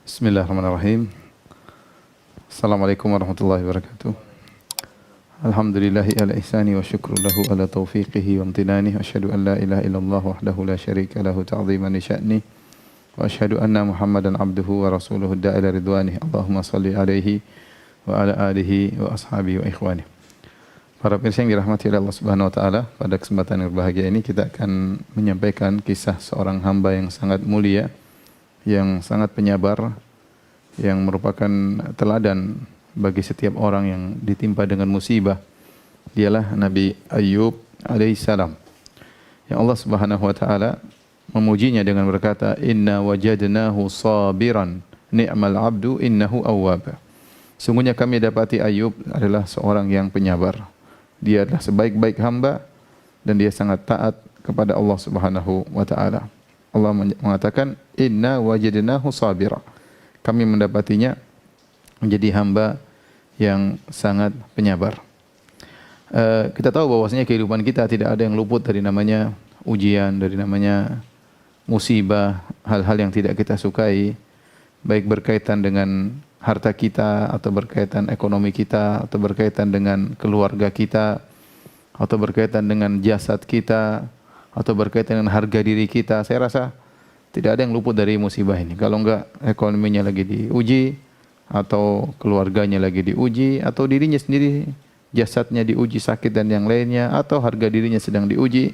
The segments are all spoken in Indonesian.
Bismillahirrahmanirrahim. Assalamualaikum warahmatullahi wabarakatuh. Alhamdulillahi ala ihsani wa syukru lahu ala taufiqihi wa amtinani. Wa asyhadu an la ilaha illallah wahdahu la syarika lahu ta'ziman li sya'ni. Wa asyhadu anna Muhammadan abduhu wa rasuluhu da'ila ridwanih. Allahumma salli alaihi wa ala alihi wa ashabihi wa ikhwani. Para pemirsa yang dirahmati oleh Allah Subhanahu wa taala, pada kesempatan yang berbahagia ini kita akan menyampaikan kisah seorang hamba yang sangat mulia, yang sangat penyabar, yang merupakan teladan bagi setiap orang yang ditimpa dengan musibah. Dialah Nabi Ayyub alaihissalam, yang Allah Subhanahu wa taala memujinya dengan berkata, "Inna wajadnahu sabiran, ni'mal 'abdu innahu awwab." Sungguhnya kami dapati Ayyub adalah seorang yang penyabar. Dia adalah sebaik-baik hamba dan dia sangat taat kepada Allah Subhanahu wa taala. Allah mengatakan, "Inna wajadnahu sabira." Kami mendapatinya menjadi hamba yang sangat penyabar. Kita tahu bahwasanya kehidupan kita tidak ada yang luput dari namanya ujian, dari namanya musibah, hal-hal yang tidak kita sukai, baik berkaitan dengan harta kita, atau berkaitan ekonomi kita, atau berkaitan dengan keluarga kita, atau berkaitan dengan jasad kita, atau berkaitan dengan harga diri kita. Saya rasa tidak ada yang luput dari musibah ini. Kalau enggak ekonominya lagi diuji, atau keluarganya lagi diuji, atau dirinya sendiri, jasadnya diuji sakit dan yang lainnya, atau harga dirinya sedang diuji.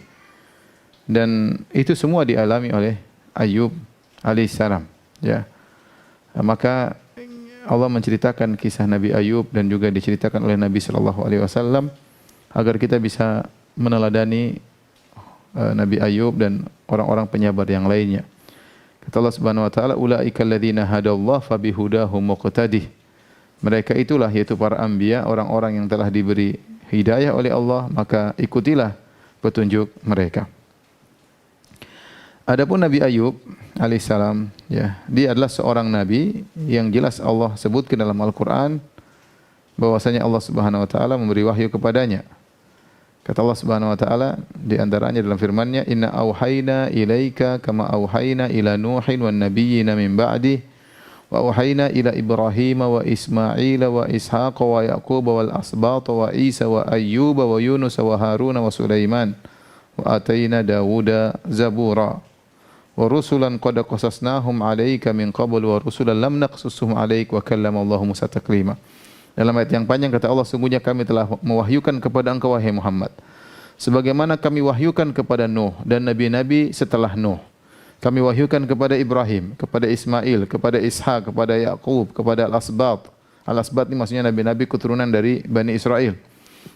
Dan itu semua dialami oleh Ayyub alaihissalam. Ya. Maka Allah menceritakan kisah Nabi Ayyub dan juga diceritakan oleh Nabi sallallahu alaihi wasallam agar kita bisa meneladani Nabi Ayyub dan orang-orang penyabar yang lainnya. Kata Allah Subhanahu wa taala, "Ulaika alladziina hadallahu fabihudahum muqtadih." Mereka itulah, yaitu para anbiya, orang-orang yang telah diberi hidayah oleh Allah, maka ikutilah petunjuk mereka. Adapun Nabi Ayyub alaihissalam, ya, dia adalah seorang nabi yang jelas Allah sebutkan dalam Al-Qur'an bahwasanya Allah Subhanahu wa taala memberi wahyu kepadanya. Kata Allah Subhanahu wa taala di antaranya dalam firman-Nya, "Inna auhayna ilaika kama auhayna ila Nuhin wan nabiyyina min ba'di wa auhayna ila Ibrahim wa Ismail wa Ishaq wa Yaqub wal asbat wa Isa wa Ayyub wa Yunus wa Harun wa Sulaiman wa atayna Dawuda zabura wa rusulan qad qasasnahum 'alaika min qabl wa rusulan lam naqsushum 'alaik wa kallama Allahu Musa taklima." Dalam ayat yang panjang kata Allah, sungguhnya kami telah mewahyukan kepada engkau wahai Muhammad sebagaimana kami wahyukan kepada Nuh dan nabi-nabi setelah Nuh. Kami wahyukan kepada Ibrahim, kepada Ismail, kepada Ishak, kepada Yaqub, kepada Al-Asbat. Al-Asbat ini maksudnya nabi-nabi keturunan dari Bani Israel.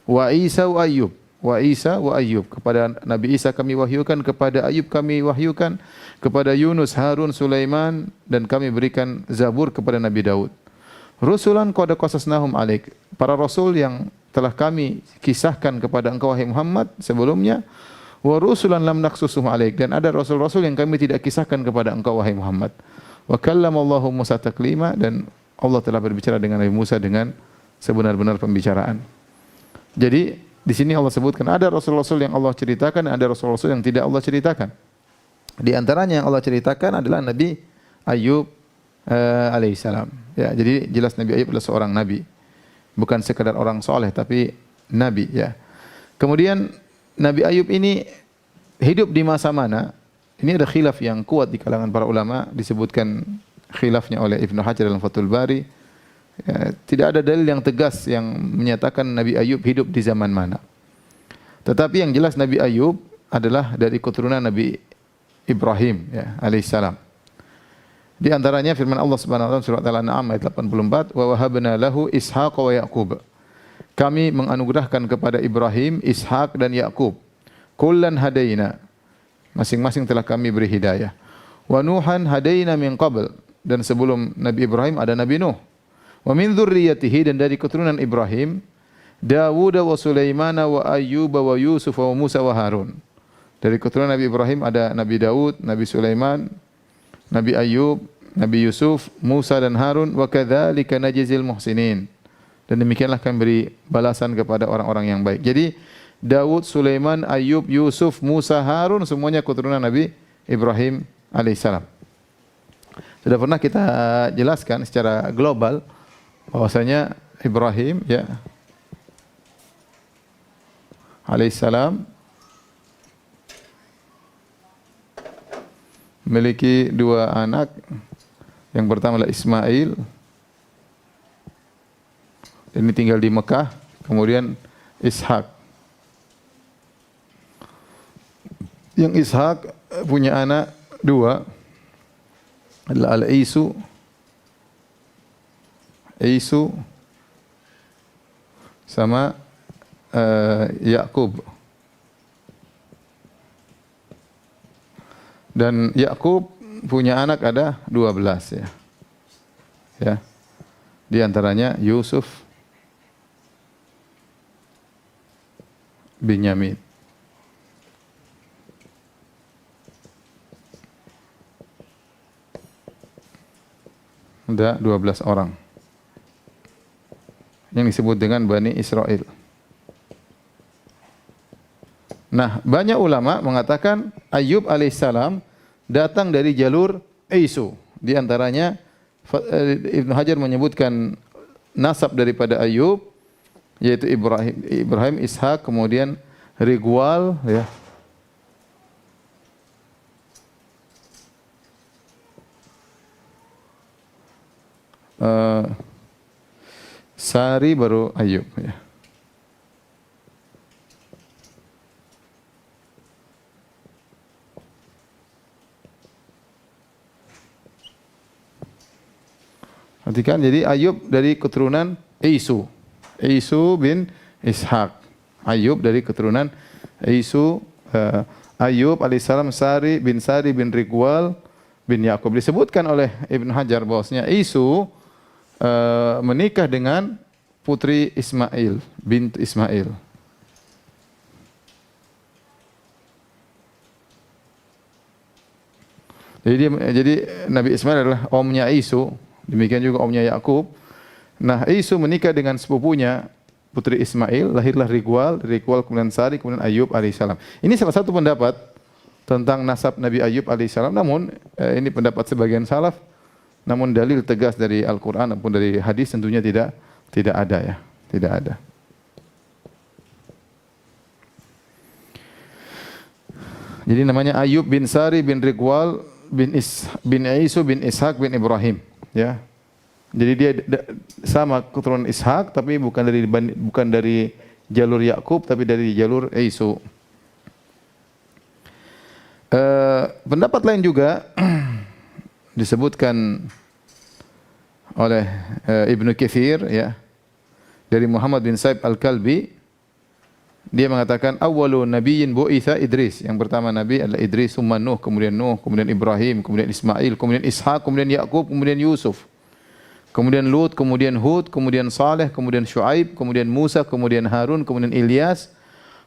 Wa Isa wa Ayyub. Wa Isa wa Ayyub. Kepada Nabi Isa kami wahyukan, kepada Ayyub kami wahyukan, kepada Yunus, Harun, Sulaiman, dan kami berikan Zabur kepada Nabi Daud. Rusulan qad qasasnahum 'alaik. Para rasul yang telah kami kisahkan kepada engkau wahai Muhammad sebelumnya. Wa rusulan lam naqsushum 'alaik. Dan ada rasul-rasul yang kami tidak kisahkan kepada engkau wahai Muhammad. Wa kallama Allahu Musa taklima. Dan Allah telah berbicara dengan Nabi Musa dengan sebenar-benar pembicaraan. Jadi di sini Allah sebutkan ada rasul-rasul yang Allah ceritakan, ada rasul-rasul yang tidak Allah ceritakan. Di antaranya yang Allah ceritakan adalah Nabi Ayyub alaihissalam. Ya, jadi jelas Nabi Ayyub adalah seorang nabi, bukan sekadar orang soleh, tapi nabi. Ya. Kemudian Nabi Ayyub ini hidup di masa mana? Ini ada khilaf yang kuat di kalangan para ulama, disebutkan khilafnya oleh Ibnu Hajar dalam Fathul Bari. Ya, tidak ada dalil yang tegas yang menyatakan Nabi Ayyub hidup di zaman mana. Tetapi yang jelas Nabi Ayyub adalah dari keturunan Nabi Ibrahim, ya, alaihissalam. Di antaranya firman Allah Subhanahu wa taala surat Al-An'am ayat 84, "Wa wahabna lahu Ishaq wa Yaqub." Kami menganugerahkan kepada Ibrahim, Ishak dan Yaqub. Kullan hadaina. Masing-masing telah kami beri hidayah. Wa Nuhan hadaina min qabl. Dan sebelum Nabi Ibrahim ada Nabi Nuh. Wa min dzurriyyatihi, dan dari keturunan Ibrahim, Dawud wa Sulaiman wa Ayyub wa Yusuf wa Musa wa Harun. Dari keturunan Nabi Ibrahim ada Nabi Daud, Nabi Sulaiman, Nabi Ayyub, Nabi Yusuf, Musa dan Harun. Wa kadzalika najzil muhsinin. Dan demikianlah kami beri balasan kepada orang-orang yang baik. Jadi Daud, Sulaiman, Ayyub, Yusuf, Musa, Harun semuanya keturunan Nabi Ibrahim alaihissalam. Sudah pernah kita jelaskan secara global bahwasanya Ibrahim ya alaihissalam memiliki dua anak. Yang pertama adalah Ismail. Ini tinggal di Mekah. Kemudian Ishak. Yang Ishak punya anak dua adalah Al-Isu. Isu sama Yakub. Dan Yakub punya anak ada 12 ya. Ya. Di antaranya Yusuf, Binyamin. Ada 12 orang yang disebut dengan Bani Israel. Nah, banyak ulama mengatakan Ayub alaihissalam datang dari jalur Isu. Di antaranya Ibnu Hajar menyebutkan nasab daripada Ayub yaitu Ibrahim, Ishak, kemudian Rigual ya. Sari baru Ayub ya. Perhatikan, jadi Ayub dari keturunan Isu. Isu bin Ishak. Ayub dari keturunan Isu. Ayub alaihissalam Sari bin Rigual bin Yakub. Disebutkan oleh Ibnu Hajar bahwasanya Isu menikah dengan putri Ismail, bint Ismail. Jadi Nabi Ismail adalah omnya Isu. Demikian juga omnya Yakub. Nah, Isu menikah dengan sepupunya putri Ismail, lahirlah Rigual kemudian Sari, kemudian Ayub alaihissalam. Ini salah satu pendapat tentang nasab Nabi Ayub alaihissalam. Namun ini pendapat sebagian salaf. Namun dalil tegas dari Al-Quran ataupun dari hadis tentunya tidak ada ya, tidak ada. Jadi namanya Ayub bin Sari bin Rigual bin Isu bin Ishak bin Ibrahim. Ya, jadi dia sama keturunan Ishak, tapi bukan dari jalur Yakub, tapi dari jalur Isu. Pendapat lain juga disebutkan oleh Ibnu Katsir ya, dari Muhammad bin Sa'ib Al-Kalbi. Dia mengatakan awwalu nabiyyin bu'itsa Idris. Yang pertama nabi adalah Idris, Nuh, kemudian Ibrahim, kemudian Ismail, kemudian Ishak, kemudian Yakub, kemudian Yusuf. Kemudian Lut, kemudian Hud, kemudian Saleh, kemudian Syuaib, kemudian Musa, kemudian Harun, kemudian Ilyas,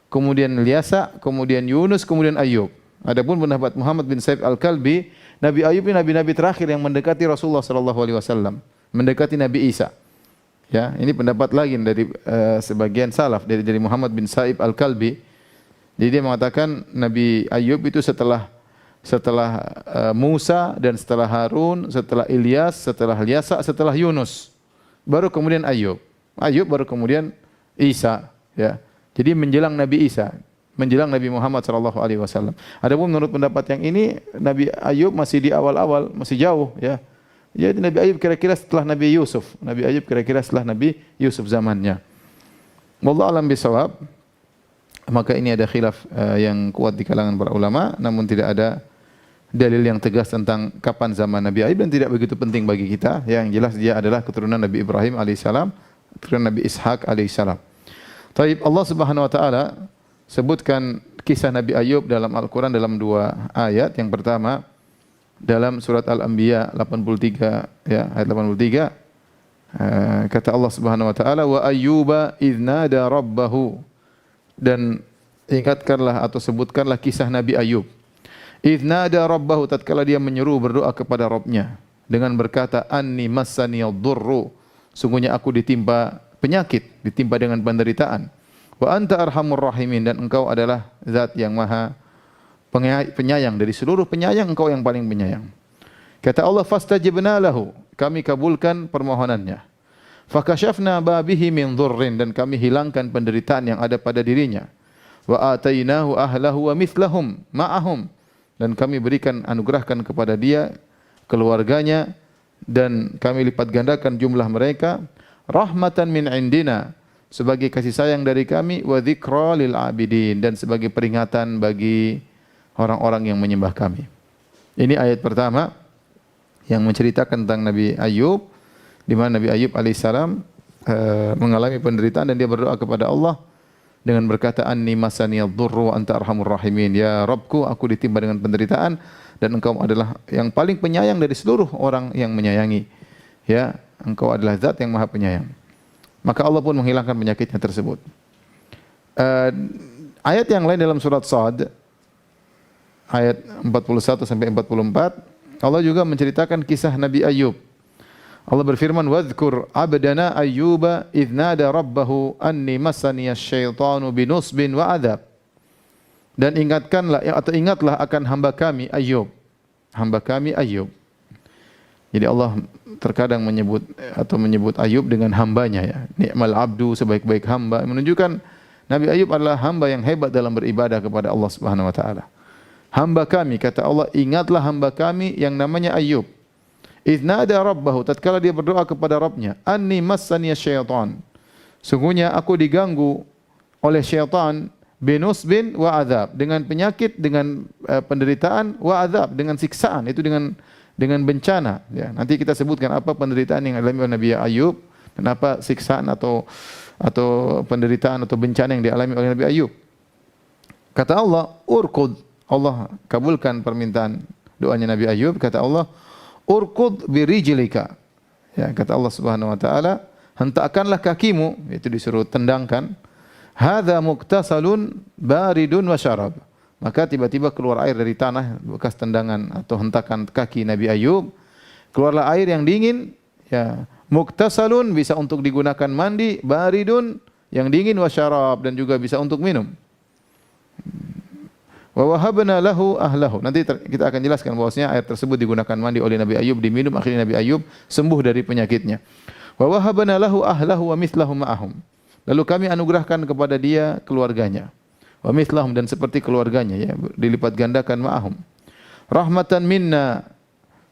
kemudian Ilyasa, kemudian Yunus, kemudian Ayub. Adapun pendapat Muhammad bin Sa'ib Al-Kalbi, Nabi Ayub ini nabi-nabi terakhir yang mendekati Rasulullah sallallahu alaihi wasallam, mendekati Nabi Isa. Ya, ini pendapat lagi dari sebagian salaf dari Muhammad bin Sa'ib Al-Kalbi. Jadi dia mengatakan Nabi Ayub itu setelah Musa dan setelah Harun, setelah Ilyas, setelah Ilyasa, setelah Yunus. Baru kemudian Ayub. Ayub baru kemudian Isa, ya. Jadi menjelang Nabi Isa, menjelang Nabi Muhammad sallallahu alaihi wasallam. Adapun menurut pendapat yang ini Nabi Ayub masih di awal-awal, masih jauh, ya. Jadi Nabi Ayub kira-kira setelah Nabi Yusuf. Nabi Ayub kira-kira setelah Nabi Yusuf zamannya. Wallahu a'lam bishawab. Maka ini ada khilaf yang kuat di kalangan para ulama, namun tidak ada dalil yang tegas tentang kapan zaman Nabi Ayub dan tidak begitu penting bagi kita. Yang jelas dia adalah keturunan Nabi Ibrahim alaihissalam, keturunan Nabi Ishak alaihissalam. Taib, Allah Subhanahu wa taala sebutkan kisah Nabi Ayub dalam Al-Qur'an dalam dua ayat. Yang pertama dalam surat Al-Anbiya 83 ya, ayat 83 kata Allah Subhanahu wa taala wa ayyuba idznada rabbahu, dan ingatkanlah atau sebutkanlah kisah Nabi Ayub. Idznada rabbahu, tatkala dia menyeru berdoa kepada Rabbnya dengan berkata anni massaniyad-dhurru, sungguhnya aku ditimpa penyakit, ditimpa dengan penderitaan. Wa anta arhamur rahimin, dan engkau adalah zat yang maha penyayang, dari seluruh penyayang engkau yang paling penyayang. Kata Allah, fastajibna lahu, kami kabulkan permohonannya. Fakashafna ma bihi min dhurrin, dan kami hilangkan penderitaan yang ada pada dirinya. Wa atainahu ahlahu wa mithlahum ma'ahum, dan kami berikan anugerahkan kepada dia keluarganya, dan kami lipat gandakan jumlah mereka. Rahmatan min indina, sebagai kasih sayang dari kami, wa dzikra lil abidin, dan sebagai peringatan bagi orang-orang yang menyembah kami. Ini ayat pertama yang menceritakan tentang Nabi Ayub, di mana Nabi Ayub alaihissalam mengalami penderitaan dan dia berdoa kepada Allah dengan berkata, anni masaniyadh-dhurru wa anta arhamur rahimin. Ya Rabbku, aku ditimpa dengan penderitaan dan engkau adalah yang paling penyayang dari seluruh orang yang menyayangi. Ya, engkau adalah zat yang maha penyayang. Maka Allah pun menghilangkan penyakitnya tersebut. Ayat yang lain dalam surat Shad, ayat 41 sampai 44, Allah juga menceritakan kisah Nabi Ayub. Allah berfirman, "Wadhkur 'abdana Ayyuba idh nada rabbahu anni massaniyash syaitanu binusbin wa adzab." Dan ingatlah akan hamba kami Ayub. Hamba kami Ayub. Jadi Allah terkadang menyebut Ayub dengan hambanya, ya. Ni'mal abdu, sebaik-baik hamba, menunjukkan Nabi Ayub adalah hamba yang hebat dalam beribadah kepada Allah Subhanahu wa taala. Hamba kami, kata Allah, ingatlah hamba kami yang namanya Ayub. Idznada rabbahu, tatkala dia berdoa kepada Rabbnya, anni massaniya syaitan, sungguhnya aku diganggu oleh syaitan, binusbin wa adzab, dengan penyakit, dengan penderitaan, wa adzab, dengan siksaan, itu dengan bencana. Ya, nanti kita sebutkan apa penderitaan yang dialami oleh Nabi Ayub, kenapa siksaan atau penderitaan atau bencana yang dialami oleh Nabi Ayub. Kata Allah, urkud, Allah kabulkan permintaan doanya Nabi Ayub. Kata Allah, urkud birijlika. Ya, kata Allah Subhanahu wa taala, hentakkanlah kakimu, itu disuruh tendangkan. Hadza muktasalun baridun wa syarab. Maka tiba-tiba keluar air dari tanah bekas tendangan atau hentakan kaki Nabi Ayub. Keluarlah air yang dingin, ya. Muktasalun bisa untuk digunakan mandi, baridun yang dingin, wa syarab, dan juga bisa untuk minum. Wa wahabna lahu ahlahu. Nanti kita akan jelaskan bahwasanya air tersebut digunakan mandi oleh Nabi Ayub, diminum, akhirnya Nabi Ayub sembuh dari penyakitnya. Wa wahabna lahu ahlahu wa mithlahum ma'ahum. Lalu kami anugerahkan kepada dia keluarganya. Wa mithlahum, dan seperti keluarganya, ya, dilipat gandakan ma'ahum. Rahmatan minna,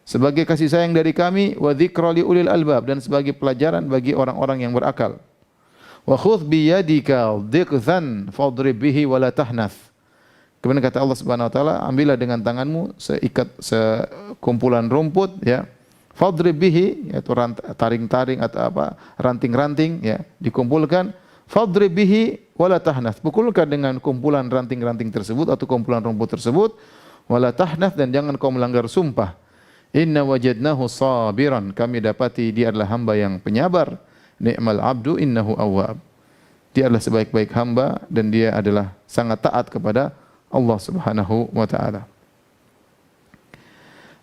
sebagai kasih sayang dari kami, wa dzikra li ulil albab, dan sebagai pelajaran bagi orang-orang yang berakal. Wa khudh bi yadika dhiqzan fadrib bihi wa la tahnath. Kemudian kata Allah Subhanahu wa taala, ambillah dengan tanganmu sekumpulan rumput, ya. Fadrib bihi, yaitu taring-taring atau apa, ranting-ranting, ya, dikumpulkan. Fadrib bihi wala tahnath, pukulkan dengan kumpulan ranting-ranting tersebut atau kumpulan rumput tersebut. Wala tahnath, dan jangan kau melanggar sumpah. Inna wajadnahu sabiran, kami dapati dia adalah hamba yang penyabar. Ni'mal abdu innahu awwab, dia adalah sebaik-baik hamba dan dia adalah sangat taat kepada Allah Subhanahu wa taala.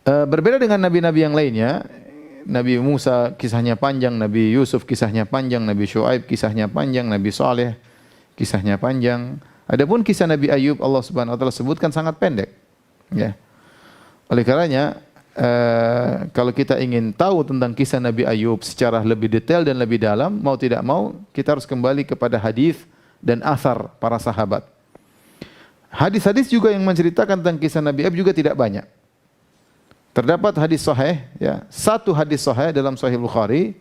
Berbeda dengan nabi-nabi yang lainnya, Nabi Musa kisahnya panjang, Nabi Yusuf kisahnya panjang, Nabi Syuaib kisahnya panjang, Nabi Saleh kisahnya panjang. Adapun kisah Nabi Ayub, Allah Subhanahu wa taala sebutkan sangat pendek. Ya. Oleh karenanya, kalau kita ingin tahu tentang kisah Nabi Ayub secara lebih detail dan lebih dalam, mau tidak mau kita harus kembali kepada hadis dan athar para sahabat. Hadis-hadis juga yang menceritakan tentang kisah Nabi Ayub juga tidak banyak. Terdapat hadis sahih, ya, satu hadis sahih dalam Sahih Bukhari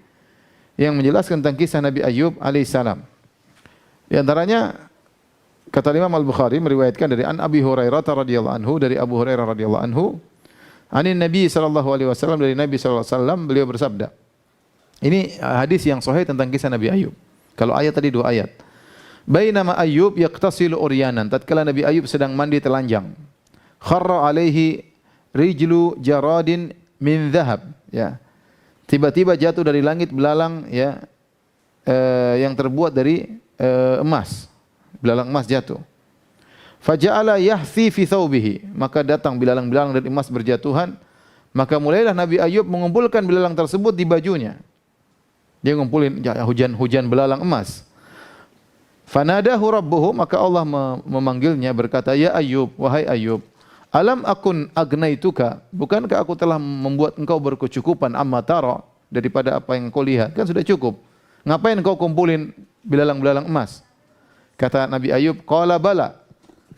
yang menjelaskan tentang kisah Nabi Ayub alaihissalam. Di antaranya kata Imam Al-Bukhari meriwayatkan dari An Abi Hurairah radhiyallahu anhu, dari Abu Hurairah radhiyallahu anhu, anin Nabi sallallahu alaihi wasallam, dari Nabi sallallahu alaihi wasallam, beliau bersabda. Ini hadis yang sahih tentang kisah Nabi Ayub. Kalau ayat tadi 2 ayat. Bainama Ayub yaqtasilu uryanan, tatkala Nabi Ayub sedang mandi telanjang. Kharra alaihi rijlu jaradin min dhahab, ya. Tiba-tiba jatuh dari langit belalang, ya, yang terbuat dari emas. Belalang emas jatuh. Faja'ala yahthi fi thawbihi, maka datang belalang-belalang dari emas berjatuhan, maka mulailah Nabi Ayub mengumpulkan belalang tersebut di bajunya. Dia ngumpulin hujan-hujan belalang emas. Fanadahu rabbuhu, maka Allah memanggilnya berkata, ya Ayub, wahai Ayub, Alam akun agnaituka, bukankah aku telah membuat engkau berkecukupan amma tara, daripada apa yang kau lihat, kan sudah cukup. Ngapain kau kumpulin belalang-belalang emas? Kata Nabi Ayub, qala bala.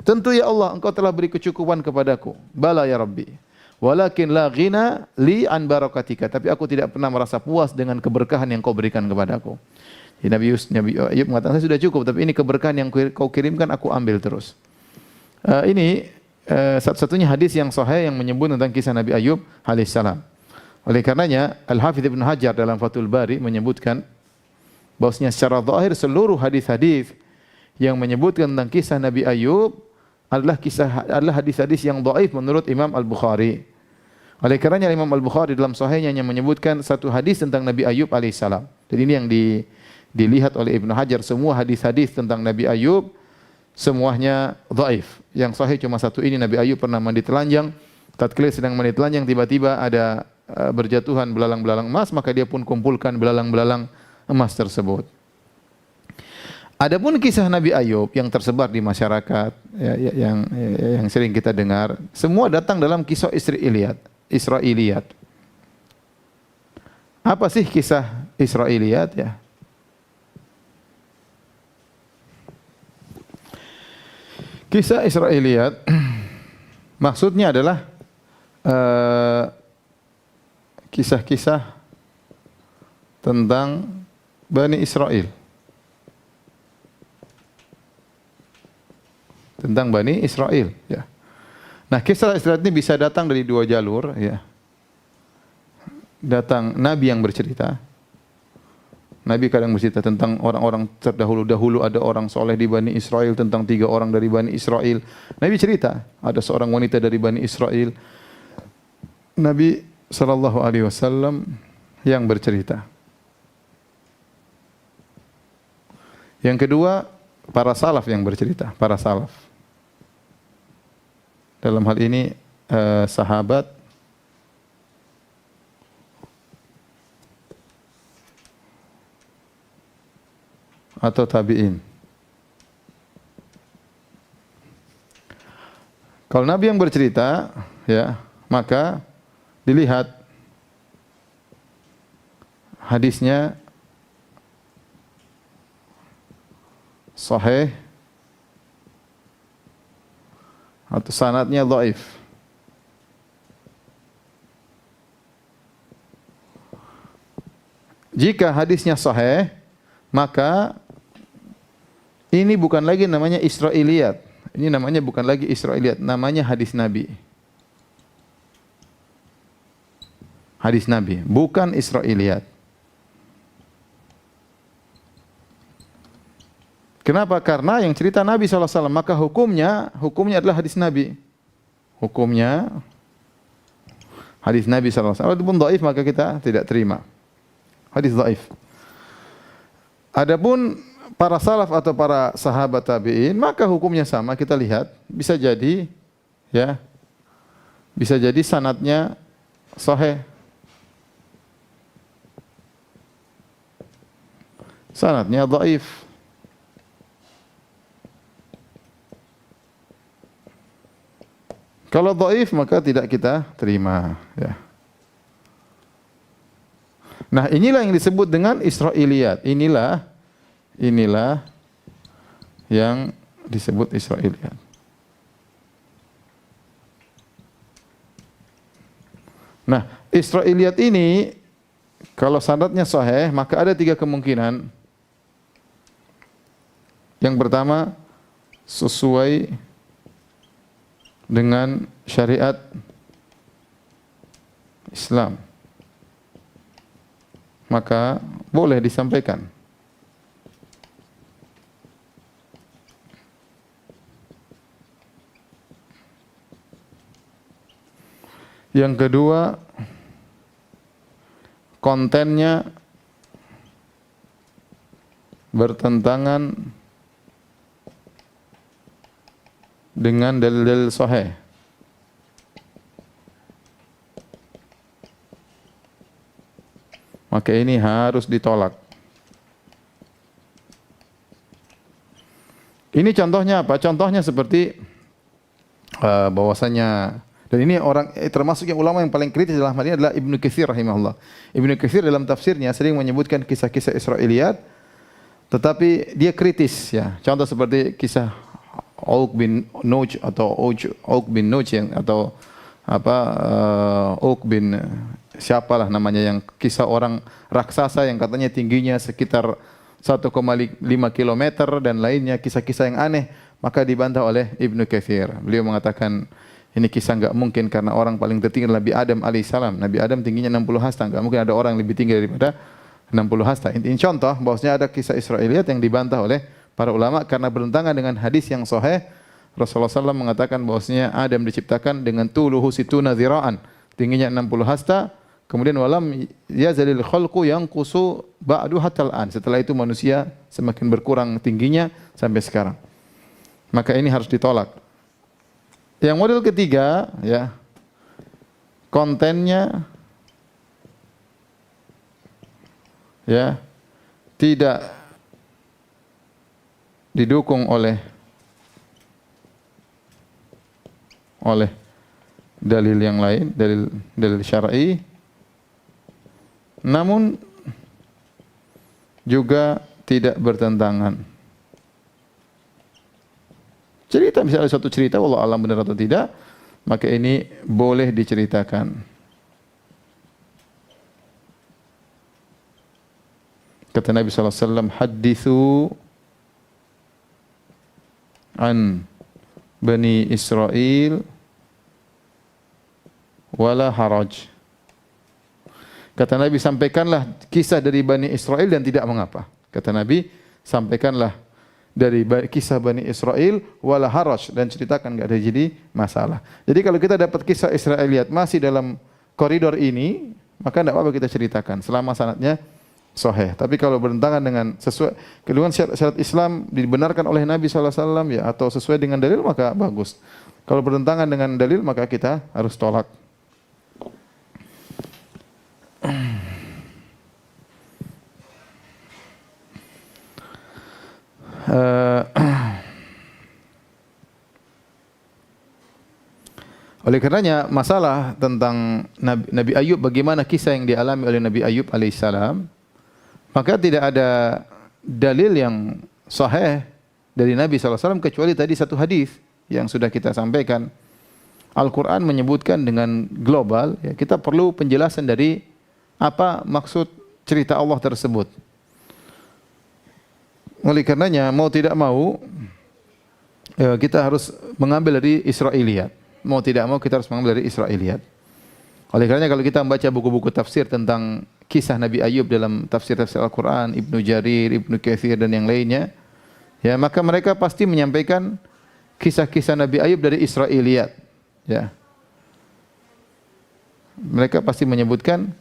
Tentu ya Allah, engkau telah beri kecukupan kepadaku. Bala ya Rabbi. Walakin la ghina li an barakatika. Tapi aku tidak pernah merasa puas dengan keberkahan yang kau berikan kepadaku. Jadi Nabi Ayub mengatakan, saya sudah cukup, tapi ini keberkahan yang kau kirimkan aku ambil terus. Ini satu-satunya hadis yang sahih yang menyebut tentang kisah Nabi Ayub alaihissalam. Oleh karenanya Al-Hafidz Ibnu Hajar dalam Fathul Bari menyebutkan bahwasanya secara zahir seluruh hadis-hadis yang menyebutkan tentang kisah Nabi Ayub adalah hadis-hadis yang dhaif menurut Imam Al-Bukhari. Oleh karenanya Imam Al-Bukhari dalam sahihnya hanya menyebutkan satu hadis tentang Nabi Ayub alaihissalam. Jadi ini yang dilihat oleh Ibnu Hajar, semua hadis-hadis tentang Nabi Ayub semuanya dhaif. Yang sahih cuma satu ini, Nabi Ayub pernah mandi telanjang. Tatkala sedang mandi telanjang tiba-tiba ada berjatuhan belalang-belalang emas, maka dia pun kumpulkan belalang-belalang emas tersebut. Adapun kisah Nabi Ayub yang tersebar di masyarakat yang sering kita dengar, semua datang dalam kisah Israiliyat. Apa sih kisah Israiliyat ya? Kisah Israiliyat maksudnya adalah kisah-kisah tentang Bani Israel. Tentang Bani Israel, ya. Nah, kisah Israel ini bisa datang dari dua jalur, ya. Datang Nabi yang bercerita. Nabi kadang bercerita tentang orang-orang terdahulu-dahulu, ada orang soleh di Bani Israel, tentang 3 orang dari Bani Israel. Nabi cerita, ada seorang wanita dari Bani Israel. Nabi SAW yang bercerita. Yang kedua, para salaf yang bercerita, para salaf. Dalam hal ini sahabat atau tabi'in. Kalau Nabi yang bercerita, ya, maka dilihat hadisnya sahih atau sanadnya dhaif. Jika hadisnya sahih, maka ini bukan lagi namanya Israiliyat. Ini namanya bukan lagi Israiliyat, namanya hadis Nabi. Hadis Nabi, bukan Israiliyat. Kenapa? Karena yang cerita Nabi SAW, maka hukumnya adalah hadis Nabi. Hukumnya hadis Nabi SAW. Walaupun dhaif maka kita tidak terima. Hadis dhaif. Adapun para salaf atau para sahabat tabi'in, maka hukumnya sama. Kita lihat, bisa jadi ya, bisa jadi sanadnya sahih. Sanadnya dhaif. Kalau dhaif maka tidak kita terima, ya. Nah, inilah yang disebut dengan Israiliyat. Inilah yang disebut Israiliyat. Nah, Israiliyat ini kalau sanadnya sahih, maka ada 3 kemungkinan. Yang pertama, sesuai dengan syariat Islam, maka boleh disampaikan. Yang kedua, kontennya bertentangan dengan dalil-dalil sahih. Maka ini harus ditolak. Ini contohnya apa? Contohnya seperti bahwasanya, dan ini orang termasuk yang ulama yang paling kritis dalam hal ini adalah Ibnu Katsir rahimahullah. Ibnu Katsir dalam tafsirnya sering menyebutkan kisah-kisah Israiliyat, tetapi dia kritis ya. Contoh seperti kisah Auk bin Nuj atau Auk bin Nuj yang atau apa Auk bin siapalah namanya, yang kisah orang raksasa yang katanya tingginya sekitar 1,5 kilometer dan lainnya, kisah-kisah yang aneh, maka dibantah oleh Ibnu Katsir. Beliau mengatakan ini kisah enggak mungkin karena orang paling tertinggi Nabi Adam alaihissalam. Nabi Adam tingginya 60 hasta, enggak mungkin ada orang yang lebih tinggi daripada 60 hasta. Ini contoh bahwasanya ada kisah Israiliyat yang dibantah oleh para ulama karena bertentangan dengan hadis yang sahih. Rasulullah SAW mengatakan bahwasanya Adam diciptakan dengan tuluhu situna dzira'an, tingginya 60 hasta. Kemudian walam yazalil khalqu yanqusu ba'du hatal an. Setelah itu manusia semakin berkurang tingginya sampai sekarang. Maka ini harus ditolak. Yang model ketiga ya, kontennya ya tidak didukung oleh dalil yang lain, dalil syar'i, namun juga tidak bertentangan. Cerita misalnya suatu cerita, wallahu alam benar atau tidak, maka ini boleh diceritakan. Kata Nabi sallallahu alaihi wasallam, "Haditsu an Bani Israel wala haraj." Kata Nabi, sampaikanlah kisah dari Bani Israel dan tidak mengapa. Kata Nabi, sampaikanlah dari kisah Bani Israel wala haraj, dan ceritakan enggak ada jadi masalah. Jadi kalau kita dapat kisah Israiliyat masih dalam koridor ini, maka tidak apa-apa kita ceritakan selama sanadnya sahih. Tapi kalau bertentangan dengan sesuai kedua syarat Islam dibenarkan oleh Nabi sallallahu alaihi wasallam ya, atau sesuai dengan dalil, maka bagus. Kalau bertentangan dengan dalil maka kita harus tolak. Oleh karenanya masalah tentang Nabi Ayub, bagaimana kisah yang dialami oleh Nabi Ayub alaihissalam, maka tidak ada dalil yang sahih dari Nabi SAW kecuali tadi satu hadis yang sudah kita sampaikan. Al-Quran menyebutkan dengan global, ya, kita perlu penjelasan dari apa maksud cerita Allah tersebut. Oleh karenanya mau tidak mau kita harus mengambil dari Israiliyat. Mau tidak mau kita harus mengambil dari Israiliyat. Oleh karenanya kalau kita membaca buku-buku tafsir tentang kisah Nabi Ayub dalam tafsir-tafsir Al-Quran, Ibnu Jarir, Ibnu Katsir dan yang lainnya, ya, maka mereka pasti menyampaikan kisah-kisah Nabi Ayub dari Israiliyat. Ya. Mereka pasti menyebutkan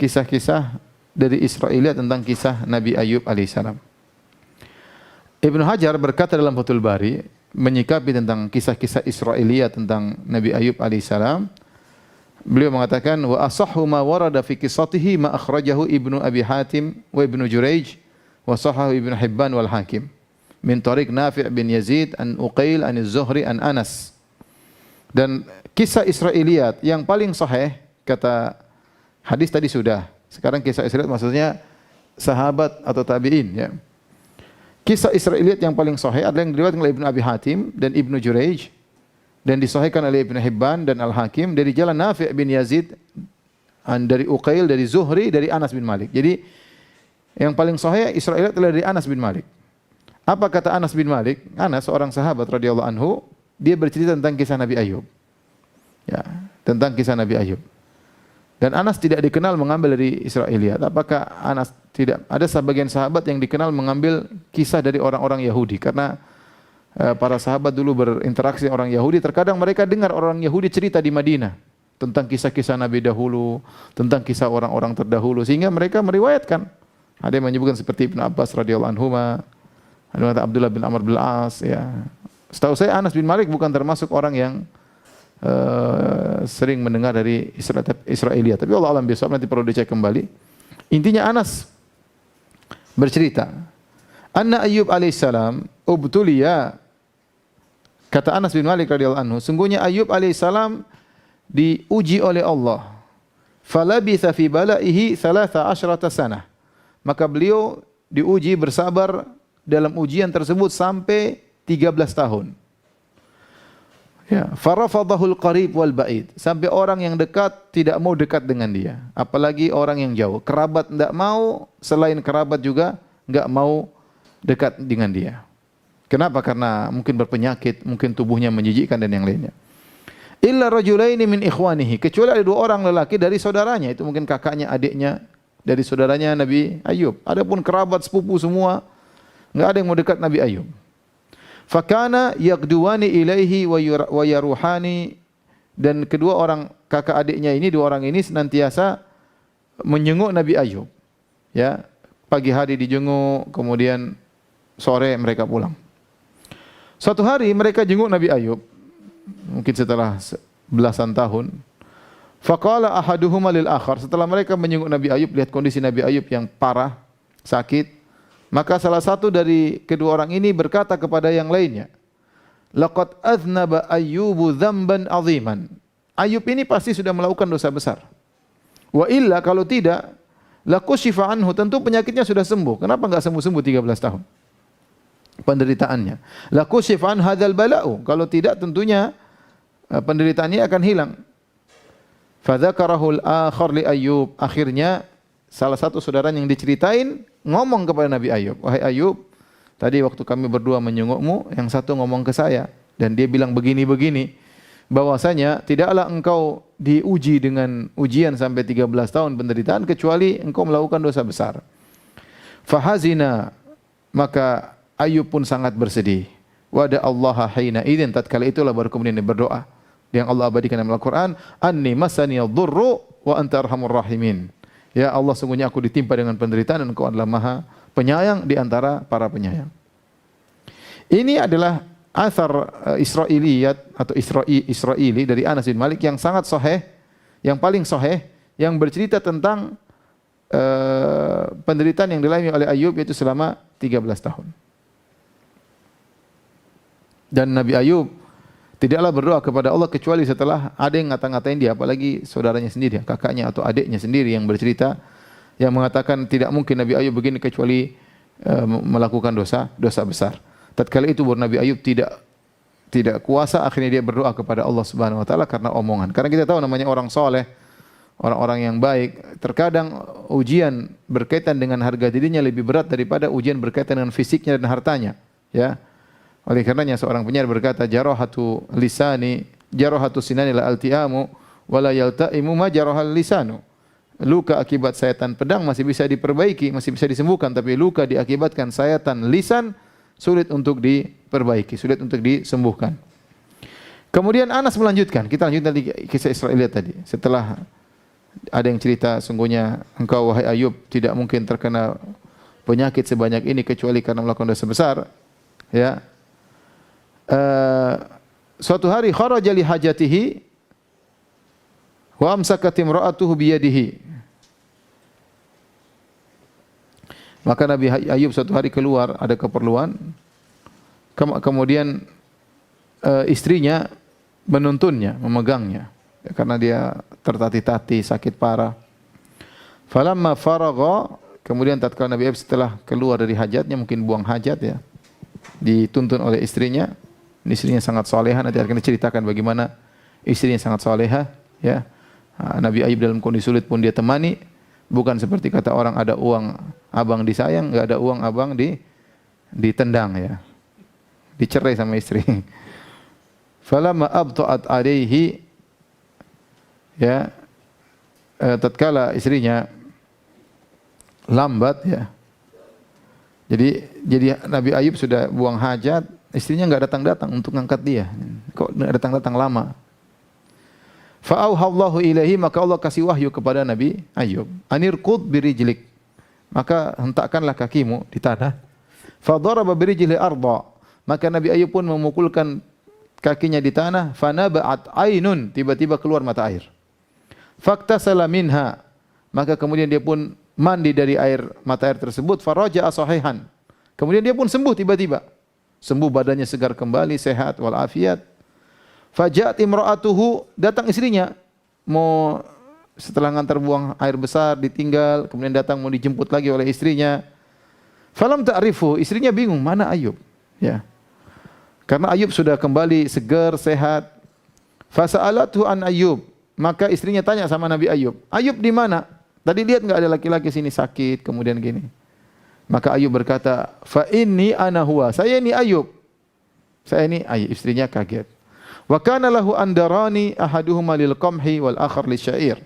kisah-kisah dari Israiliyat tentang kisah Nabi Ayub alaihissalam. Ibnu Hajar berkata dalam Fathul Bari menyikapi tentang kisah-kisah Israiliyat tentang Nabi Ayub alaihissalam. Beliau mengatakan wa asahhu ma warada fi qissatihi ma akhrajahu Ibnu Abi Hatim wa Ibnu Juraij wa sahahu Ibnu Hibban wal Hakim min tariq Nafi' bin Yazid an Uqail an Az-Zuhri an Anas. Dan kisah Israiliyat yang paling sahih, kata hadis tadi sudah. Sekarang kisah Israiliyat maksudnya sahabat atau tabi'in, ya. Kisah Israiliyat yang paling sahih adalah yang diriwayatkan oleh Ibnu Abi Hatim dan Ibnu Juraij dan disahihkan oleh Ibnu Hibban dan Al-Hakim dari jalan Nafi' bin Yazid dari Uqail dari Zuhri dari Anas bin Malik. Jadi yang paling sahih Israiliyat adalah dari Anas bin Malik. Apa kata Anas bin Malik? Anas seorang sahabat radhiyallahu anhu, dia bercerita tentang kisah Nabi Ayub. Ya, tentang kisah Nabi Ayub. Dan Anas tidak dikenal mengambil dari Israiliyat. Apakah Anas tidak? Ada sebagian sahabat yang dikenal mengambil kisah dari orang-orang Yahudi karena para sahabat dulu berinteraksi orang Yahudi. Terkadang mereka dengar orang Yahudi cerita di Madinah tentang kisah-kisah Nabi dahulu, tentang kisah orang-orang terdahulu, sehingga mereka meriwayatkan. Ada yang menyebutkan seperti Ibnu Abbas radhiyallahu anhuma, ada Abdullah bin Amr bin Al-As. Ya, setahu saya Anas bin Malik bukan termasuk orang yang sering mendengar dari Israiliyat. Tapi Allah alam bisawab, nanti perlu dicek kembali. Intinya Anas bercerita, Anna Ayyub alaihissalam ubtuliya Kata Anas bin Malik radhiyallahu anhu, sungguhnya Ayub alaihissalam diuji oleh Allah. Falabitha fi balaihi 13 sanah. Maka beliau diuji bersabar dalam ujian tersebut sampai 13 tahun. Ya, farafadahul qarib wal ba'id. Sampai orang yang dekat tidak mau dekat dengan dia, apalagi orang yang jauh. Kerabat tidak mau, selain kerabat juga enggak mau dekat dengan dia. Kenapa? Karena mungkin berpenyakit, mungkin tubuhnya menjijikkan dan yang lainnya. Illa rajulaini min ikhwanihi, kecuali ada 2 orang lelaki dari saudaranya, itu mungkin kakaknya, adiknya dari saudaranya Nabi Ayub. Adapun kerabat sepupu semua enggak ada yang mau dekat Nabi Ayub. Fakana yaqduwani ilaihi wa yaruhani, dan kedua orang kakak adiknya ini, 2 orang ini senantiasa menjenguk Nabi Ayub. Ya, pagi hari dijenguk, kemudian sore mereka pulang. Suatu hari mereka jenguk Nabi Ayub, mungkin setelah belasan tahun. Faqala ahaduhuma lil akhar, setelah mereka menjenguk Nabi Ayub, lihat kondisi Nabi Ayub yang parah, sakit, maka salah satu dari kedua orang ini berkata kepada yang lainnya, laqad aznaba Ayyubu dzamban aziman. Ayub ini pasti sudah melakukan dosa besar. Wa illa, kalau tidak, lakushifa anhu, tentu penyakitnya sudah sembuh. Kenapa enggak sembuh-sembuh 13 tahun penderitaannya? Lakushifa an hadzal bala'u, kalau tidak tentunya penderitaannya akan hilang. Fadzakarahul akhar li Ayyub, akhirnya salah satu saudara yang diceritain ngomong kepada Nabi Ayub, wahai Ayub, tadi waktu kami berdua menyengukmu, yang satu ngomong ke saya dan dia bilang begini-begini, bahwasanya tidaklah engkau diuji dengan ujian sampai 13 tahun penderitaan kecuali engkau melakukan dosa besar. Fahazina, maka Ayub pun sangat bersedih. Wada Allah hina idzin, tatkala itulah baru kemudian dia berdoa yang Allah abadikan dalam Al-Qur'an, anni masaniyad dhurru wa anta arhamur rahimin. Ya Allah, sungguhnya aku ditimpa dengan penderitaan dan Engkau adalah Maha Penyayang di antara para penyayang. Ini adalah athar Israiliyat atau Israili dari Anas bin Malik yang sangat sahih, yang paling sahih, yang bercerita tentang penderitaan yang dialami oleh Ayub, yaitu selama 13 tahun. Dan Nabi Ayub tidaklah berdoa kepada Allah kecuali setelah ada yang ngata-ngatain dia, apalagi saudaranya sendiri, kakaknya atau adiknya sendiri yang bercerita, yang mengatakan tidak mungkin Nabi Ayub begini kecuali melakukan dosa besar. Tatkala itu baru Nabi Ayub tidak kuasa, akhirnya dia berdoa kepada Allah Subhanahu wa taala karena omongan. Karena kita tahu namanya orang soleh, orang-orang yang baik, terkadang ujian berkaitan dengan harga dirinya lebih berat daripada ujian berkaitan dengan fisiknya dan hartanya, ya. Oleh karenanya seorang penyair berkata, jarahatu sinani la altiamu wala yaltaimu ma jarahal lisanu. Luka akibat sayatan pedang masih bisa diperbaiki, masih bisa disembuhkan, tapi luka diakibatkan sayatan lisan sulit untuk diperbaiki, sulit untuk disembuhkan. Kemudian Anas melanjutkan, kita lanjutkan tadi kisah Israiliyat tadi. Setelah ada yang cerita, sungguhnya engkau wahai Ayub tidak mungkin terkena penyakit sebanyak ini kecuali karena melakukan dosa besar, ya. Suatu hari kharaja li hajatihi wa amsakat imra'atuhu biyadihi. Maka Nabi Ayub suatu hari keluar, ada keperluan, kemudian istrinya menuntunnya, memegangnya, ya, karena dia tertati-tati, sakit parah. Falamma faragha, kemudian tatkala Nabi Ayub setelah keluar dari hajatnya, mungkin buang hajat, ya, dituntun oleh istrinya. Istrinya sangat soleha, nanti akan diceritakan bagaimana istrinya sangat soleha, ya. Nabi Ayub dalam kondisi sulit pun dia temani, bukan seperti kata orang ada uang abang disayang, enggak ada uang abang ditendang, ya. Dicerai sama istri. Falamma abta'at alaihi, ya, tatkala istrinya lambat, ya. Jadi Nabi Ayub sudah buang hajat, istrinya enggak datang-datang untuk ngangkat dia. Kok datang-datang lama? Fa'auhallahu ilaihi, maka Allah kasih wahyu kepada Nabi Ayub. Anirqud birijlik, maka hentakkanlah kakimu di tanah. Fadaraba birijli arda, maka Nabi Ayub pun memukulkan kakinya di tanah. Fanaba'at ainun, tiba-tiba keluar mata air. Faktasala minha, maka kemudian dia pun mandi dari air mata air tersebut. Faraja'a sahihan, kemudian dia pun sembuh tiba-tiba. sembuh badannya segar kembali, sehat walafiat. Faja'at imra'atuhu, datang istrinya, mau setelah ngantar buang air besar ditinggal, kemudian datang mau dijemput lagi oleh istrinya. Falam ta'rifu, istrinya bingung, mana Ayub? Ya. Karena Ayub sudah kembali segar, sehat. Fasa'alathu an Ayub, maka istrinya tanya sama Nabi Ayub, Ayub di mana? Tadi lihat enggak ada laki-laki sini sakit, kemudian gini. Maka Ayub berkata, fa inni ana huwa, saya ini Ayub. Saya ini Ayub, istrinya kaget. Wa kana lahu andarani ahaduhuma lil qamhi wal akhar lisyair.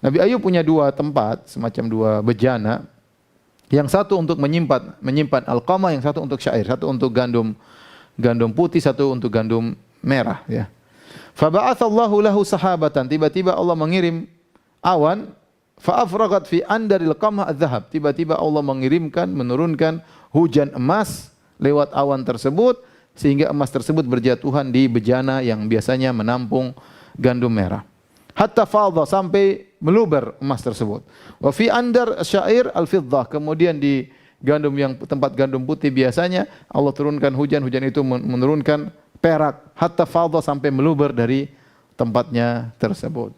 Nabi Ayub punya dua tempat, semacam dua bejana. Yang satu untuk menyimpan al-qamah, yang satu untuk syair, satu untuk gandum putih, satu untuk gandum merah, ya. Fa ba'atsallahu lahu sahabatan, tiba-tiba Allah mengirim awan, fa afragat fi andaril qamah adz-dzahab. Tiba-tiba Allah menurunkan hujan emas lewat awan tersebut, sehingga emas tersebut berjatuhan di bejana yang biasanya menampung gandum merah. Hatta fadha, sampai meluber emas tersebut. Wa fi andar syair al-fiddah, kemudian di gandum yang tempat gandum putih biasanya Allah turunkan hujan itu menurunkan perak. Hatta fadha, sampai meluber dari tempatnya tersebut.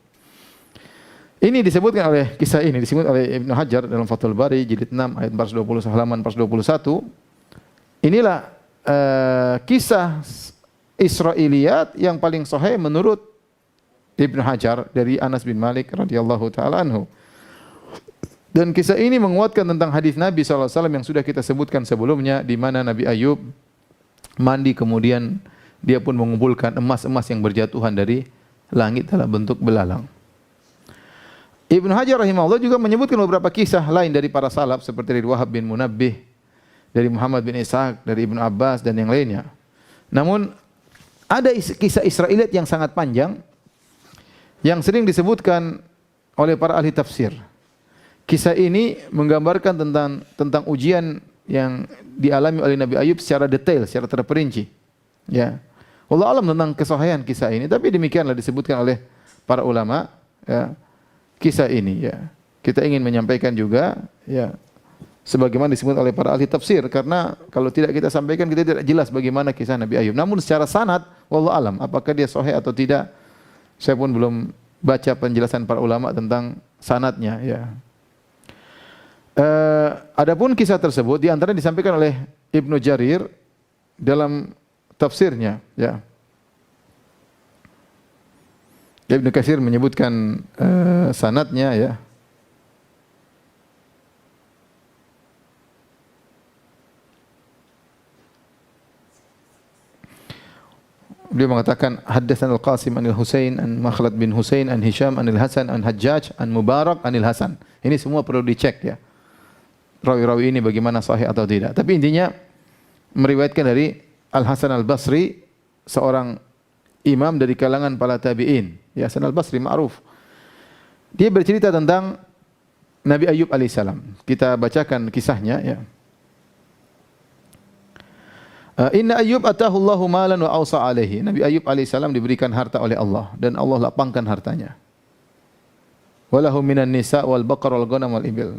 Ini disebutkan oleh kisah ini disebut oleh Ibnu Hajar dalam Fathul Bari jilid 6 ayat 420 halaman 421. Inilah kisah Israiliyat yang paling sahih menurut Ibnu Hajar dari Anas bin Malik radhiyallahu taala anhu. Dan kisah ini menguatkan tentang hadis Nabi SAW yang sudah kita sebutkan sebelumnya, di mana Nabi Ayub mandi kemudian dia pun mengumpulkan emas-emas yang berjatuhan dari langit dalam bentuk belalang. Ibnu Hajar rahimahullah juga menyebutkan beberapa kisah lain dari para salaf seperti dari Wahab bin Munabbih, dari Muhammad bin Ishaq, dari Ibnu Abbas dan yang lainnya. Namun ada kisah Israiliyat yang sangat panjang yang sering disebutkan oleh para ahli tafsir. Kisah ini menggambarkan tentang ujian yang dialami oleh Nabi Ayub secara detail, secara terperinci. Ya. Wallahu alam tentang kesahihan kisah ini, tapi demikianlah disebutkan oleh para ulama, ya, kisah ini, ya. Kita ingin menyampaikan juga, ya, sebagaimana disebut oleh para ahli tafsir, karena kalau tidak kita sampaikan kita tidak jelas bagaimana kisah Nabi Ayub. Namun secara sanad wallahu alam apakah dia sahih atau tidak, saya pun belum baca penjelasan para ulama tentang sanadnya, ya. Adapun kisah tersebut di antara disampaikan oleh Ibnu Jarir dalam tafsirnya, ya. Ibnu Katsir menyebutkan sanadnya, ya. Beliau mengatakan haddatsana Al-Qasim anil Husain an Makhlad bin Husain an Hisham anil Hasan an Hajjaj an Mubarak anil Hasan. Ini semua perlu dicek, ya. Rawi-rawi ini bagaimana sahih atau tidak. Tapi intinya meriwayatkan dari Al-Hasan Al-Basri, seorang imam dari kalangan para tabi'in. Ya, Hasan Al-Basri ma'ruf. Dia bercerita tentang Nabi Ayub alaihissalam. Kita bacakan kisahnya, ya. Inna Ayub atahu Allahu malan wa awsa alaihi. Nabi Ayub alaihissalam diberikan harta oleh Allah dan Allah lapangkan hartanya. Walahu minan nisa wal baqar wal ghanam wal ibil.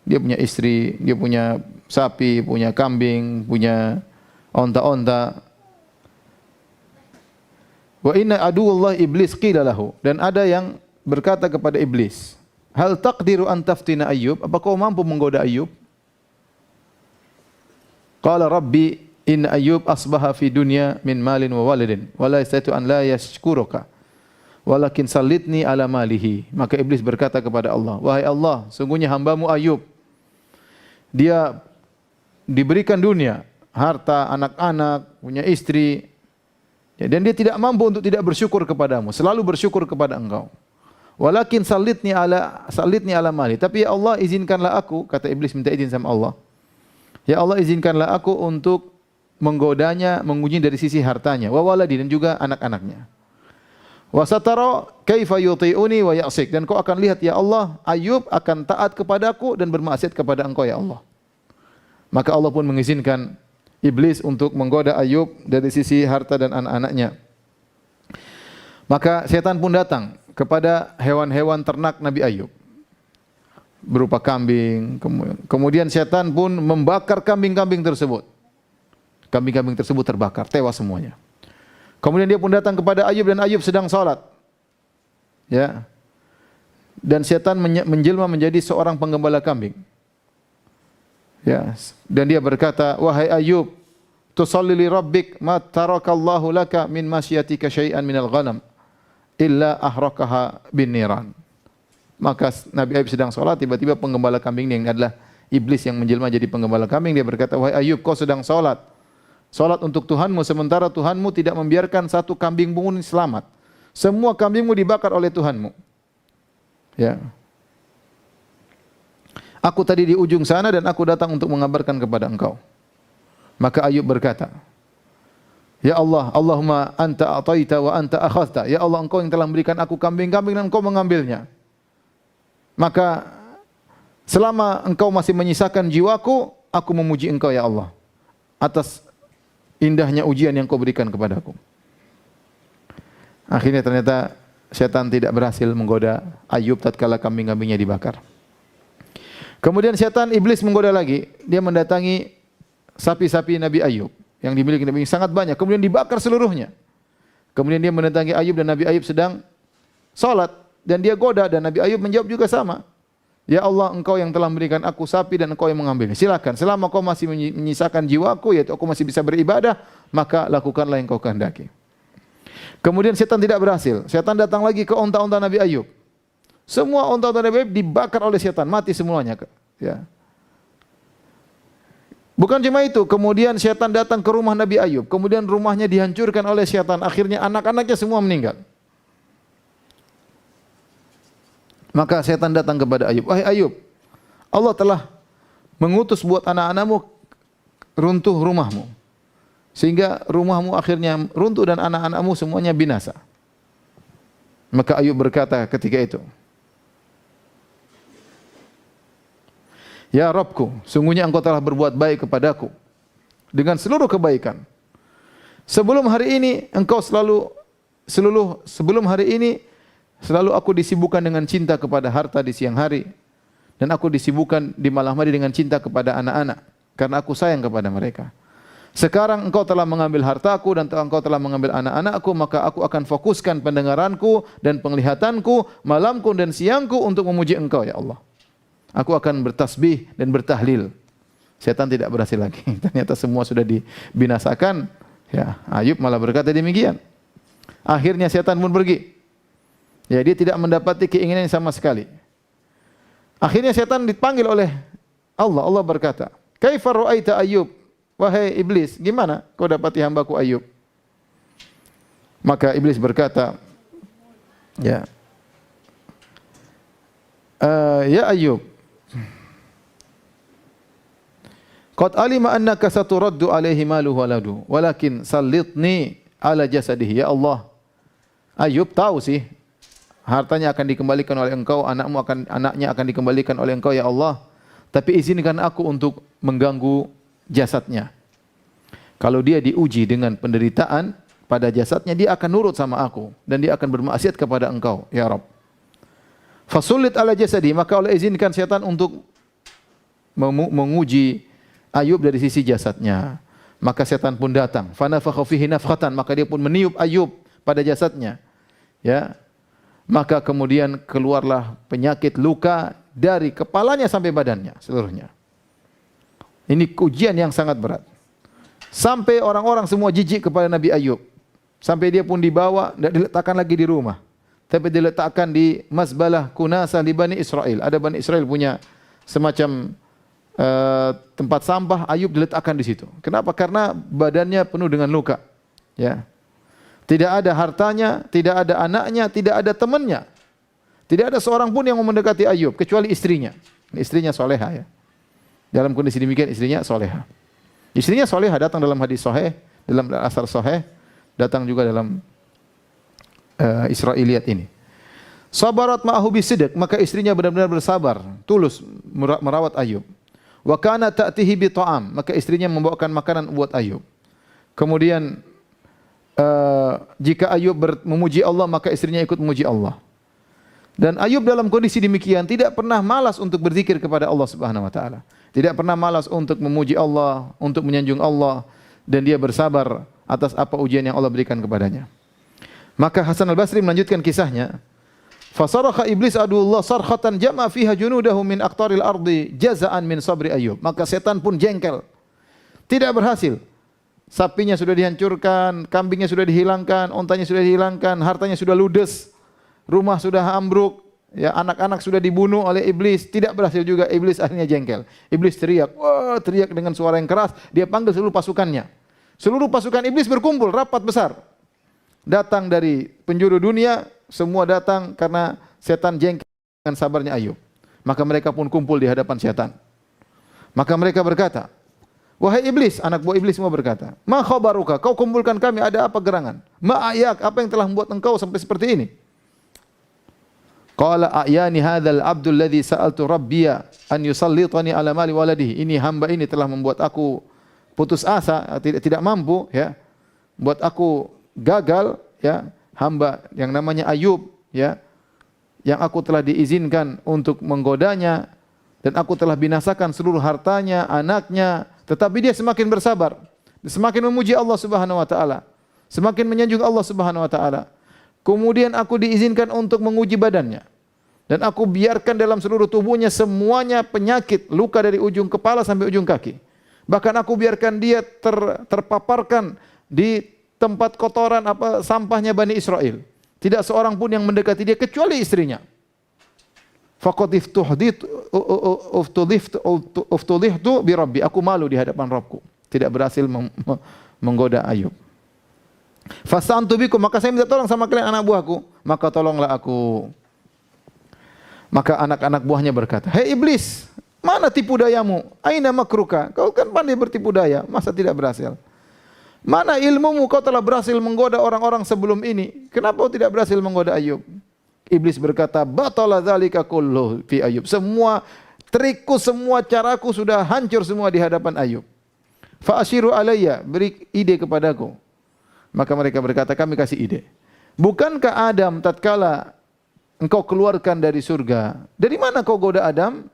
Dia punya istri, dia punya sapi, punya kambing, punya onta-onta. Wa inna aduwallah iblis qila lahu, dan ada yang berkata kepada iblis, hal taqdiru an taftina Ayub? Apa kau mampu menggoda Ayub? Qala rabbi in Ayub asbaha fi dunya min malin wa walidin wa la yastatu an la yashkuruka walakin sallitni ala malihi. Maka iblis berkata kepada Allah, wahai Allah, sungguhnya hambamu Ayub, dia diberikan dunia, harta, anak-anak, punya istri, ya, dan dia tidak mampu untuk tidak bersyukur kepadamu, selalu bersyukur kepada engkau. Walakin sallitni ala mali. Tapi ya Allah, izinkanlah aku, kata iblis minta izin sama Allah. Ya Allah, izinkanlah aku untuk menggodanya, menguji dari sisi hartanya, wa waladi, dan juga anak-anaknya. Wa satara kaifa yuti'uni wa ya'sik, dan kau akan lihat ya Allah, Ayub akan taat kepadaku dan bermaksiat kepada engkau ya Allah. Maka Allah pun mengizinkan iblis untuk menggoda Ayub dari sisi harta dan anak-anaknya. Maka setan pun datang kepada hewan-hewan ternak Nabi Ayub berupa kambing. Kemudian setan pun membakar kambing-kambing tersebut. Kambing-kambing tersebut terbakar, tewas semuanya. Kemudian dia pun datang kepada Ayub dan Ayub sedang salat. Ya. Dan setan menjelma menjadi seorang penggembala kambing. Ya, dan dia berkata, "Wahai Ayub, tusalli li rabbik ma tarakallahu laka min masyiatika syai'an minal ghanam illa ahraqaha bin niran." Maka Nabi Ayub sedang salat, tiba-tiba penggembala kambing yang adalah iblis yang menjelma jadi penggembala kambing, dia berkata, "Wahai Ayub, kau sedang salat. Salat untuk Tuhanmu sementara Tuhanmu tidak membiarkan satu kambing pun selamat. Semua kambingmu dibakar oleh Tuhanmu." Ya. "Aku tadi di ujung sana dan aku datang untuk mengabarkan kepada engkau." Maka Ayub berkata, "Ya Allah, Allahumma anta ataita wa anta akhadta." Ya Allah, engkau yang telah memberikan aku kambing-kambing dan engkau mengambilnya. Maka selama engkau masih menyisakan jiwaku, aku memuji engkau ya Allah atas indahnya ujian yang kau berikan kepadaku. Akhirnya ternyata setan tidak berhasil menggoda Ayub tatkala kambing-kambingnya dibakar. Kemudian setan iblis menggoda lagi, dia mendatangi sapi-sapi Nabi Ayub yang dimiliki Nabi sangat banyak, kemudian dibakar seluruhnya. Kemudian dia mendatangi Ayub dan Nabi Ayub sedang salat dan dia goda dan Nabi Ayub menjawab juga sama. "Ya Allah, engkau yang telah memberikan aku sapi dan engkau yang mengambilnya. Silakan, selama kau masih menyisakan jiwaku, yaitu aku masih bisa beribadah, maka lakukanlah yang kau kehendaki." Kemudian setan tidak berhasil. Setan datang lagi ke onta-onta Nabi Ayub. Semua onta-onta Nabi Ayub dibakar oleh setan, mati semuanya. Ya. Bukan cuma itu, kemudian setan datang ke rumah Nabi Ayub. Kemudian rumahnya dihancurkan oleh setan. Akhirnya anak-anaknya semua meninggal. Maka setan datang kepada Ayub. "Wahai Ayub, Allah telah mengutus buat anak-anakmu runtuh rumahmu. Sehingga rumahmu akhirnya runtuh dan anak-anakmu semuanya binasa." Maka Ayub berkata ketika itu, "Ya Rabbku, sungguhnya engkau telah berbuat baik kepadaku dengan seluruh kebaikan. Sebelum hari ini selalu aku disibukkan dengan cinta kepada harta di siang hari dan aku disibukkan di malam hari dengan cinta kepada anak-anak karena aku sayang kepada mereka. Sekarang engkau telah mengambil hartaku dan engkau telah mengambil anak-anakku, maka aku akan fokuskan pendengaranku dan penglihatanku, malamku dan siangku untuk memuji engkau ya Allah. Aku akan bertasbih dan bertahlil." Setan tidak berhasil lagi. Ternyata semua sudah dibinasakan. Ya, Ayub malah berkata demikian. Akhirnya setan pun pergi. Ya, dia tidak mendapati keinginan sama sekali. Akhirnya setan dipanggil oleh Allah. Allah berkata, "Kaifa ra'aita Ayub?" Wahai iblis, gimana kau dapati hambaku Ayub? Maka iblis berkata, ya Ayub, qad alima annaka saturaddu alaihi maluhu waladu, walakin sallitni ala jasadihi. Ya Allah, Ayub tahu sih hartanya akan dikembalikan oleh engkau, anaknya akan dikembalikan oleh engkau ya Allah. Tapi izinkan aku untuk mengganggu jasadnya. Kalau dia diuji dengan penderitaan pada jasadnya, dia akan nurut sama aku dan dia akan bermaksiat kepada engkau ya Rabb. Fasullit ala jasadi, maka Allah izinkan setan untuk menguji Ayub dari sisi jasadnya. Maka setan pun datang, fanafakha fihi nafkhatan, maka dia pun meniup Ayub pada jasadnya. Ya. Maka kemudian keluarlah penyakit luka dari kepalanya sampai badannya seluruhnya. Ini ujian yang sangat berat. Sampai orang-orang semua jijik kepada Nabi Ayub. Sampai dia pun dibawa, tidak diletakkan lagi di rumah, tapi diletakkan di Mazbalah Kunasa di Bani Israel. Ada Bani Israel punya semacam tempat sampah, Ayub diletakkan di situ. Kenapa? Karena badannya penuh dengan luka. Ya. Tidak ada hartanya, tidak ada anaknya, tidak ada temannya. Tidak ada seorang pun yang mau mendekati Ayub kecuali istrinya. Istrinya soleha ya. Dalam kondisi demikian istrinya soleha. Istrinya soleha datang dalam hadis sahih, dalam asar sahih, datang juga dalam Israiliyat ini. Sabarat ma'ahu bisidq, maka istrinya benar-benar bersabar, tulus merawat Ayub. Wa kana ta'tihi bi ta'am, maka istrinya membawakan makanan buat Ayub. Kemudian jika Ayub memuji Allah, maka istrinya ikut memuji Allah. Dan Ayub dalam kondisi demikian tidak pernah malas untuk berzikir kepada Allah Subhanahu wa taala. Tidak pernah malas untuk memuji Allah, untuk menyanjung Allah. dan dia bersabar atas apa ujian yang Allah berikan kepadanya. Maka Hasan al-Basri melanjutkan kisahnya. Fasarakha iblis aduullah sarkhatan jama' fiha junudahu min aqtaril ardi jazaan min sabri Ayyub. Maka setan pun jengkel. Tidak berhasil. Sapinya sudah dihancurkan, kambingnya sudah dihilangkan, ontanya sudah dihilangkan, hartanya sudah ludes, rumah sudah ambruk, ya, anak-anak sudah dibunuh oleh iblis. Tidak berhasil juga, iblis akhirnya jengkel. Iblis teriak, wah, teriak dengan suara yang keras. Dia panggil seluruh pasukannya. Seluruh pasukan iblis berkumpul, rapat besar. Datang dari penjuru dunia, semua datang karena setan jengkel dengan sabarnya Ayyub. Maka mereka pun kumpul di hadapan setan. Maka mereka berkata, wahai iblis, anak buah iblis semua berkata, ma khabaruka, kau kumpulkan kami, ada apa gerangan? Ma ayak, apa yang telah membuat engkau sampai seperti ini? Qala a'yani hadzal abdul ladzi sa'altu rabbiya an yusallitani ala mali waladihi. Ini hamba ini telah membuat aku putus asa, tidak mampu, ya. Buat aku gagal, ya. Hamba yang namanya Ayyub, ya. Yang aku telah diizinkan untuk menggodanya dan aku telah binasakan seluruh hartanya, anaknya, tetapi dia semakin bersabar, semakin memuji Allah Subhanahu wa taala, semakin menyanjung Allah Subhanahu wa taala. Kemudian aku diizinkan untuk menguji badannya. Dan aku biarkan dalam seluruh tubuhnya semuanya penyakit, luka dari ujung kepala sampai ujung kaki. Bahkan aku biarkan dia terpaparkan di tempat kotoran sampahnya Bani Israel. Tidak seorang pun yang mendekati dia kecuali istrinya. Faqad uftudihtu bi Rabbi. Aku malu di hadapan Rabbku. Tidak berhasil menggoda Ayyub. Fastantu bikum, maka saya minta tolong sama kalian anak buahku, maka tolonglah aku. Maka anak-anak buahnya berkata, "Hei iblis, mana tipu dayamu? Aina makruka? Kau kan pandai bertipu daya, masa tidak berhasil? Mana ilmumu? Kau telah berhasil menggoda orang-orang sebelum ini. Kenapa kau tidak berhasil menggoda Ayyub?" Iblis berkata, "Batala dzalika kullu fi Ayyub." Semua trikku, semua caraku sudah hancur semua di hadapan Ayyub. Fa asyiru alayya, beri ide kepadaku. Maka mereka berkata, kami kasih ide. Bukankah Adam tatkala engkau keluarkan dari surga, dari mana kau goda Adam?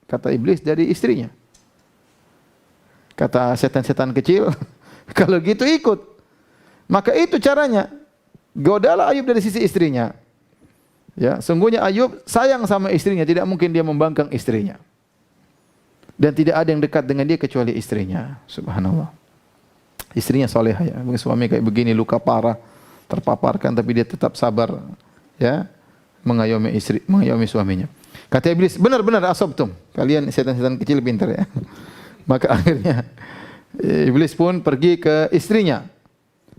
Kata iblis, dari istrinya. Kata setan-setan kecil, kalau gitu ikut. Maka itu caranya. Godalah Ayyub dari sisi istrinya. Ya, sungguhnya Ayyub sayang sama istrinya, tidak mungkin dia membangkang istrinya. Dan tidak ada yang dekat dengan dia kecuali istrinya. Subhanallah. Istrinya solehah, ya. Suami kayak begini, luka parah, terpaparkan, tapi dia tetap sabar, ya, mengayomi suaminya. Kata iblis, benar-benar asabtum. Kalian setan-setan kecil pintar, ya. Maka akhirnya iblis pun pergi ke istrinya.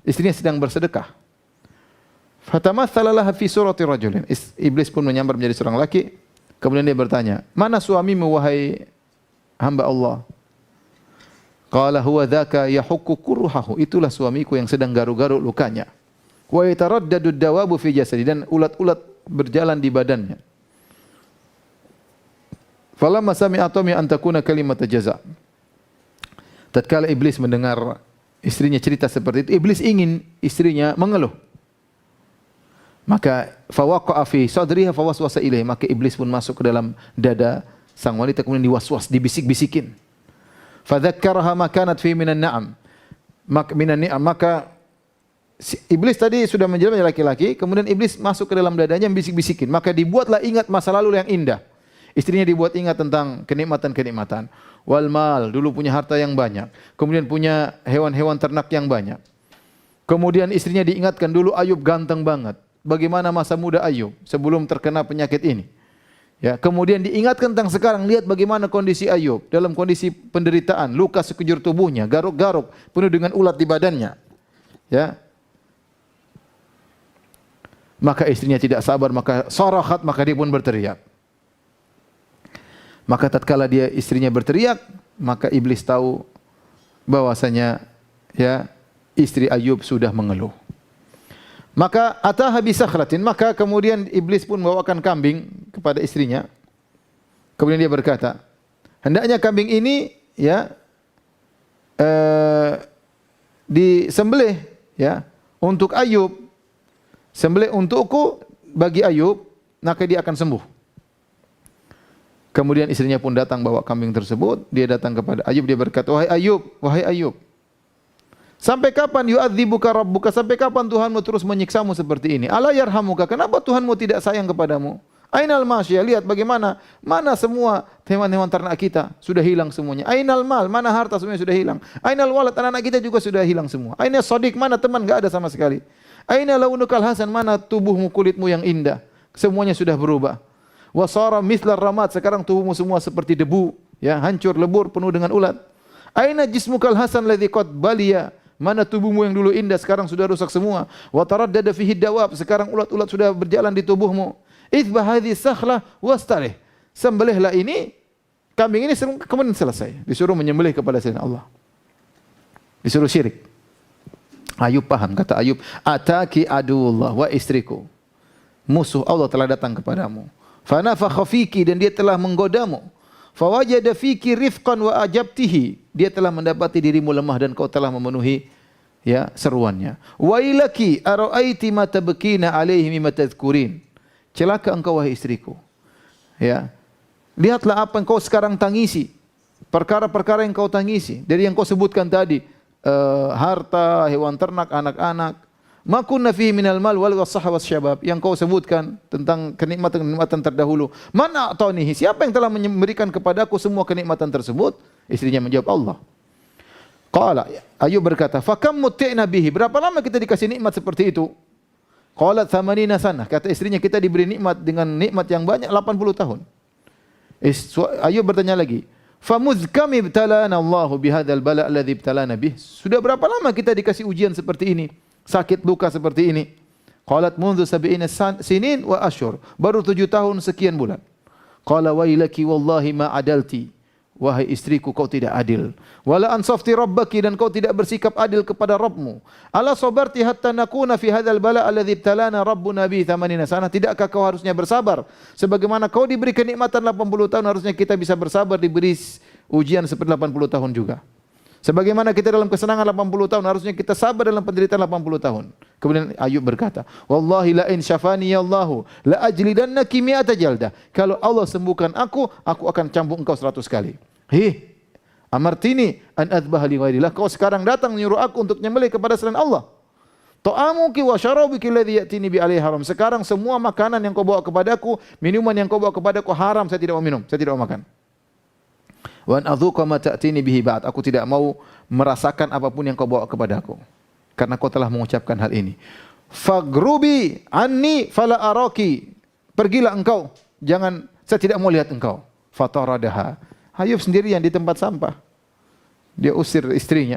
Istrinya sedang bersedekah. Fatamatsala laha fi surati rajulin. Iblis pun menyamar menjadi seorang laki. Kemudian dia bertanya, "Mana suamimu wahai hamba Allah?" Qala huwa dzaka yahukku kurhahu. Itulah suamiku yang sedang garuk-garuk lukanya. Wa yataraddadu dawabu fi jasadi, dan ulat-ulat berjalan di badannya. Falamma sami'atu an takuna kalimat jaza. Tatkala iblis mendengar istrinya cerita seperti itu, iblis ingin istrinya mengeluh. Maka fawaqa'a fi sadriha fawaswasa ilaihi, maka iblis pun masuk ke dalam dada sang wanita, kemudian diwaswas, dibisik-bisikin. Fadzakkaraha ma kanat fi minan na'am. Maka iblis tadi sudah menjelma laki-laki, kemudian iblis masuk ke dalam dadanya bisik-bisikin. Maka dibuatlah ingat masa lalu yang indah. Istrinya dibuat ingat tentang kenikmatan-kenikmatan. Wal mal, dulu punya harta yang banyak. Kemudian punya hewan-hewan ternak yang banyak. Kemudian istrinya diingatkan dulu Ayyub ganteng banget. Bagaimana masa muda Ayyub sebelum terkena penyakit ini. Ya, kemudian diingatkan tentang sekarang, lihat bagaimana kondisi Ayyub dalam kondisi penderitaan, luka sekujur tubuhnya, garuk-garuk, penuh dengan ulat di badannya. Ya. Maka istrinya tidak sabar, maka sarahat, maka dia pun berteriak. Maka tatkala dia istrinya berteriak, maka iblis tahu bahwasanya, ya, istri Ayyub sudah mengeluh. Maka ataha bi sakhlatin, maka kemudian iblis pun membawakan kambing kepada istrinya. Kemudian dia berkata, hendaknya kambing ini, ya, disembelih, ya, untuk Ayyub. Sembelih untukku bagi Ayyub, maka dia akan sembuh. Kemudian istrinya pun datang bawa kambing tersebut. Dia datang kepada Ayyub, dia berkata, wahai Ayyub, Sampai kapan yu'adzibuka rabbuka? Sampai kapan Tuhanmu terus menyiksamu seperti ini? Ala yarhamuka? Kenapa Tuhanmu tidak sayang kepadamu? Ainal masya? Lihat bagaimana mana semua hewan-hewan ternak kita sudah hilang semuanya. Ainal mal? Mana harta semuanya sudah hilang. Ainal walad? Anak-anak kita juga sudah hilang semua. Ainal sadiq? Mana teman? Enggak ada sama sekali. Ainal launukal hasan? Mana tubuhmu, kulitmu yang indah? Semuanya sudah berubah. Wasara mithlar ramad? Sekarang tubuhmu semua seperti debu, ya, hancur lebur penuh dengan ulat. Aina jismukal hasan ladzi qad baliya? Mana tubuhmu yang dulu indah sekarang sudah rusak semua. Wa taraddada fihi dawab? Sekarang ulat-ulat sudah berjalan di tubuhmu. Itsbah hadhihi sakhlah wastarih? Sembelihlah ini, kambing ini, kemudian selesai. Disuruh menyembelih kepada selain Allah. Disuruh syirik. Ayub paham, kata Ayub, ataki aduullah wa istriku. Musuh Allah telah datang kepadamu. Fanafakha fiki, dan dia telah menggodamu. Fawajada fiki rifqan wa ajabtihi. Dia telah mendapati dirimu lemah dan kau telah memenuhi, ya, seruannya. Wailaki ara'aiti ma tabkina alaihi mimma tadhkurin? Celaka engkau wahai istriku. Ya. Lihatlah apa yang kau sekarang tangisi. Perkara-perkara yang kau tangisi dari yang kau sebutkan tadi, harta, hewan ternak, anak-anak. Ma kunna fihi minal mal wal wasahha wasyabab, yang kau sebutkan tentang kenikmatan-kenikmatan terdahulu. Man a'tanihi? Siapa yang telah memberikan kepadaku semua kenikmatan tersebut? Istrinya menjawab, Allah. Qala, Ayub berkata, fa kam muti'na bihi? Berapa lama kita dikasih nikmat seperti itu? Qalat thamanina sanah. Kata istrinya, kita diberi nikmat dengan nikmat yang banyak 80 tahun. Ayub bertanya lagi, fa mudz kam ibtalana Allahu bihadzal bala' alladzi ibtalana bih? Sudah berapa lama kita dikasih ujian seperti ini? Sakit luka seperti ini. Qalat mundu sab'ina sinin wa ashhur. Baru 7 tahun sekian bulan. Qala wailaki wallahi ma adalti. Wahai istriku, kau tidak adil. Wala ansafti rabbaki, dan kau tidak bersikap adil kepada Rabbmu. Ala sabarti hatta nakuna fi hadzal bala' alladzi ibtalana rabbuna bi thamanina sanah? Tidakkah kau harusnya bersabar? Sebagaimana kau diberi kenikmatan 80 tahun, harusnya kita bisa bersabar diberi ujian seperti 80 tahun juga. Sebagaimana kita dalam kesenangan 80 tahun, harusnya kita sabar dalam penderitaan 80 tahun. Kemudian Ayub berkata, wallahi la in syafani ya Allahu la ajlidannaki mi'ata jaldah. Kalau Allah sembuhkan aku akan cambuk engkau 100 kali. Amartini an adzbaha li ghairillah? Kau sekarang datang menyuruh aku untuk menyembelih kepada selain Allah. Ta'amuki wa syarabiki alladhi ya'tini bi alaihi haram. Sekarang semua makanan yang kau bawa kepadaku, minuman yang kau bawa kepadaku haram, saya tidak mau minum, saya tidak mau makan. Wa an adzuqa ma ta'tini bihi ba'd. Aku tidak mau merasakan apapun yang kau bawa kepadaku, karena kau telah mengucapkan hal ini. Faghrubi anni fala araki. Pergilah engkau, jangan, saya tidak mau lihat engkau. Fataradaha. Ayub sendirian di tempat sampah. Dia usir istrinya.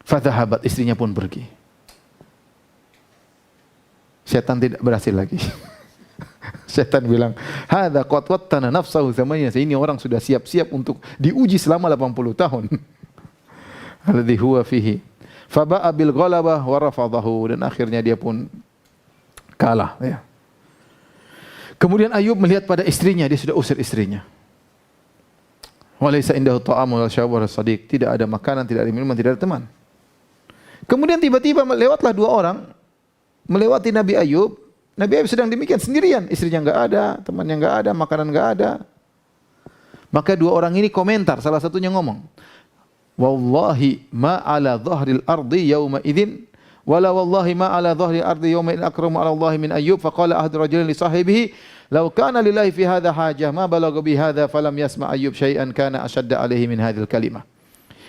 Fadhahabat, istrinya pun pergi. Syaitan tidak berhasil lagi. Syaitan bilang, hadza qad wattana nafsahu thamaniyah. Ini orang sudah siap-siap untuk diuji selama 80 tahun. Alladhi huwa fihi. Faba'a bil ghalabah wa rafadahu, dan akhirnya dia pun kalah, ya. Kemudian Ayub melihat pada istrinya, dia sudah usir istrinya. Walaysa indahu ta'amun wala syarabun wala sadiq. Tidak ada makanan, tidak ada minuman, tidak ada teman. Kemudian tiba-tiba lewatlah 2 orang melewati Nabi Ayub. Nabi Ayub sedang demikian sendirian, istrinya enggak ada, temannya enggak ada, makanan enggak ada. Maka 2 orang ini komentar, salah satunya ngomong, wallahi ma ala dhahril ardi yawma idzin wala wallahi ma ala dhahril ardi yawma idzin akramu ala Allah min Ayyub. Faqala ahadu rajulin li sahibihi law kana lillahi fi hadha hajah ma balagha bi hadha falam yasma Ayyub syai'an kana ashadda alaihi min hadhil kalimah.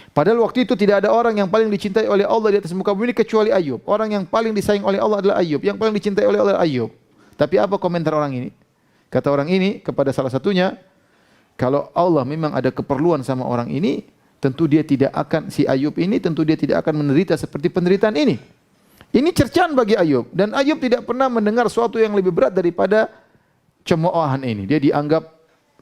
Padahal waktu itu tidak ada orang yang paling dicintai oleh Allah di atas muka bumi kecuali Ayub. Orang yang paling disayang oleh Allah adalah Ayub. Yang paling dicintai oleh Allah adalah Ayub. Tapi apa komentar orang ini? Kata orang ini kepada salah satunya, kalau Allah memang ada keperluan sama orang ini, tentu dia tidak akan, si Ayub ini tentu dia tidak akan menderita seperti penderitaan ini. Ini cercaan bagi Ayub. Dan Ayub tidak pernah mendengar sesuatu yang lebih berat daripada cemoohan ini. Dia dianggap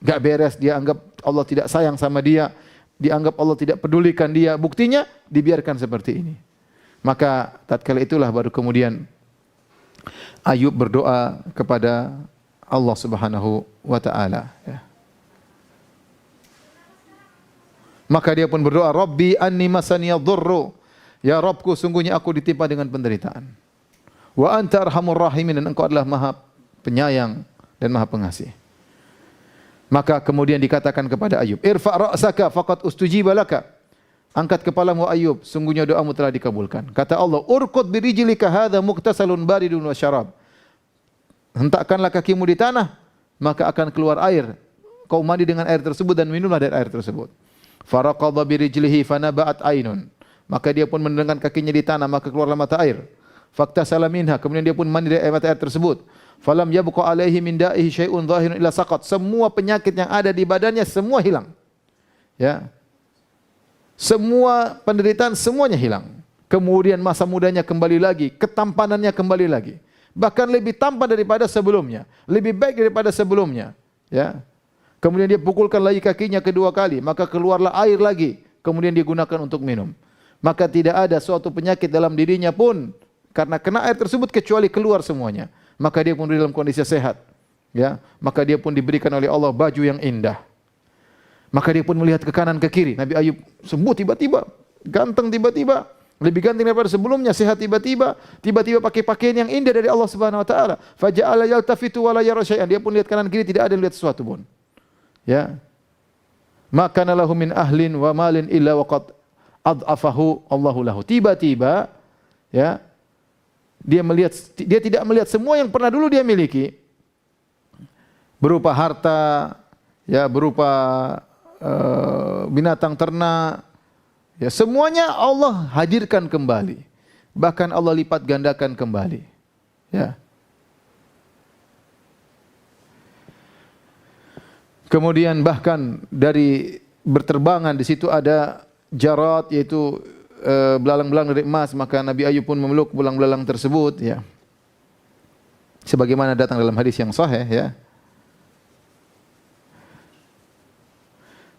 enggak beres, dia anggap Allah tidak sayang sama dia, dianggap Allah tidak pedulikan dia. Buktinya dibiarkan seperti ini. Maka tatkala itulah baru kemudian Ayub berdoa kepada Allah Subhanahu wa taala, ya. Maka dia pun berdoa, Rabbi anni masaniyadh-dhurru. Ya Rabbku, sungguhnya aku ditimpa dengan penderitaan. Wa anta arhamur rahimin, dan engkau adalah Maha Penyayang dan Maha Pengasih. Maka kemudian dikatakan kepada Ayub, irfa' ra'saka faqad ustujiba laka. Angkat kepalamu Ayub, sungguhnya doamu telah dikabulkan. Kata Allah, urqud birijlika hadza mughtasalun baridun wa syarab. Hentakkanlah kakimu di tanah, maka akan keluar air. Kau mandi dengan air tersebut dan minumlah dari air tersebut. Faraqadha birijlihi fanaba'at ainun. Maka dia pun menendangkan kakinya di tanah, maka keluarlah mata air. Faktasala minha, kemudian dia pun mandi dari mata air tersebut. Falam yabqa alaihi min da'ihi syai'un dhahirun illa saqat. Semua penyakit yang ada di badannya semua hilang. Ya. Semua penderitaan semuanya hilang. Kemudian masa mudanya kembali lagi, ketampanannya kembali lagi. Bahkan lebih tampan daripada sebelumnya, lebih baik daripada sebelumnya, ya. Kemudian dia pukulkan lagi kakinya kedua kali, maka keluarlah air lagi, kemudian digunakan untuk minum. Maka tidak ada suatu penyakit dalam dirinya pun karena kena air tersebut kecuali keluar semuanya. Maka dia pun dalam kondisi sehat, ya. Maka dia pun diberikan oleh Allah baju yang indah. Maka dia pun melihat ke kanan ke kiri. Nabi Ayub sembuh tiba-tiba, ganteng tiba-tiba. Lebih ganteng daripada sebelumnya, sehat tiba-tiba, tiba-tiba pakai pakaian yang indah dari Allah Subhanahu wa taala. Faja'ala yaltafitu wa la yara syai'an. Dia pun lihat kanan kiri tidak ada yang lihat sesuatu pun. Ya. Maka lahu min ahlin wa malin illa waqad ad'afahu Allahu lahu. Tiba-tiba ya, dia tidak melihat semua yang pernah dulu dia miliki berupa harta, ya, berupa binatang ternak. Ya, semuanya Allah hadirkan kembali. Bahkan Allah lipat gandakan kembali. Ya. Kemudian bahkan dari berterbangan di situ ada jarat, yaitu belalang-belalang dari emas, maka Nabi Ayub pun memeluk belalang-belalang tersebut, ya. Sebagaimana datang dalam hadis yang sahih, ya.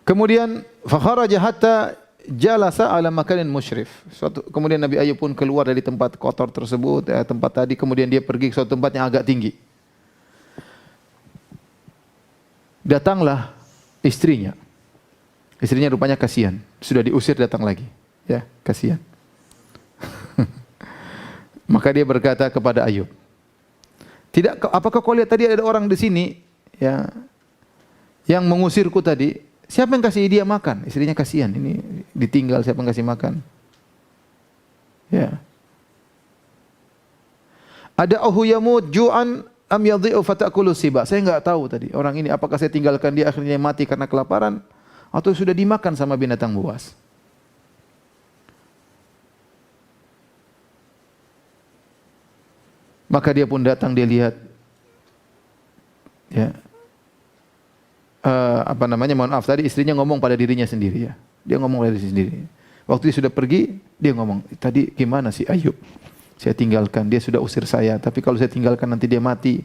Kemudian fa kharaja hatta jalasa ala makanin musyrif. Kemudian Nabi Ayub pun keluar dari tempat kotor tersebut, ya, tempat tadi, kemudian dia pergi ke suatu tempat yang agak tinggi. Datanglah istrinya. Istrinya rupanya kasihan, sudah diusir datang lagi, ya, kasihan. Maka dia berkata kepada Ayub, apakah kau lihat tadi ada orang di sini, ya, yang mengusirku tadi? Siapa yang kasih dia makan? Istrinya kasihan, ini ditinggal, siapa yang kasih makan? Ya. Ada yamut ju'an am yadhi'u fatakulu siba. Saya enggak tahu tadi orang ini apakah saya tinggalkan dia akhirnya mati karena kelaparan atau sudah dimakan sama binatang buas. Maka dia pun datang, dia lihat, ya. Mohon maaf, tadi istrinya ngomong pada dirinya sendiri, ya. Dia ngomong pada dirinya sendiri. Waktu dia sudah pergi, dia ngomong, tadi gimana sih Ayub? Saya tinggalkan, dia sudah usir saya, tapi kalau saya tinggalkan nanti dia mati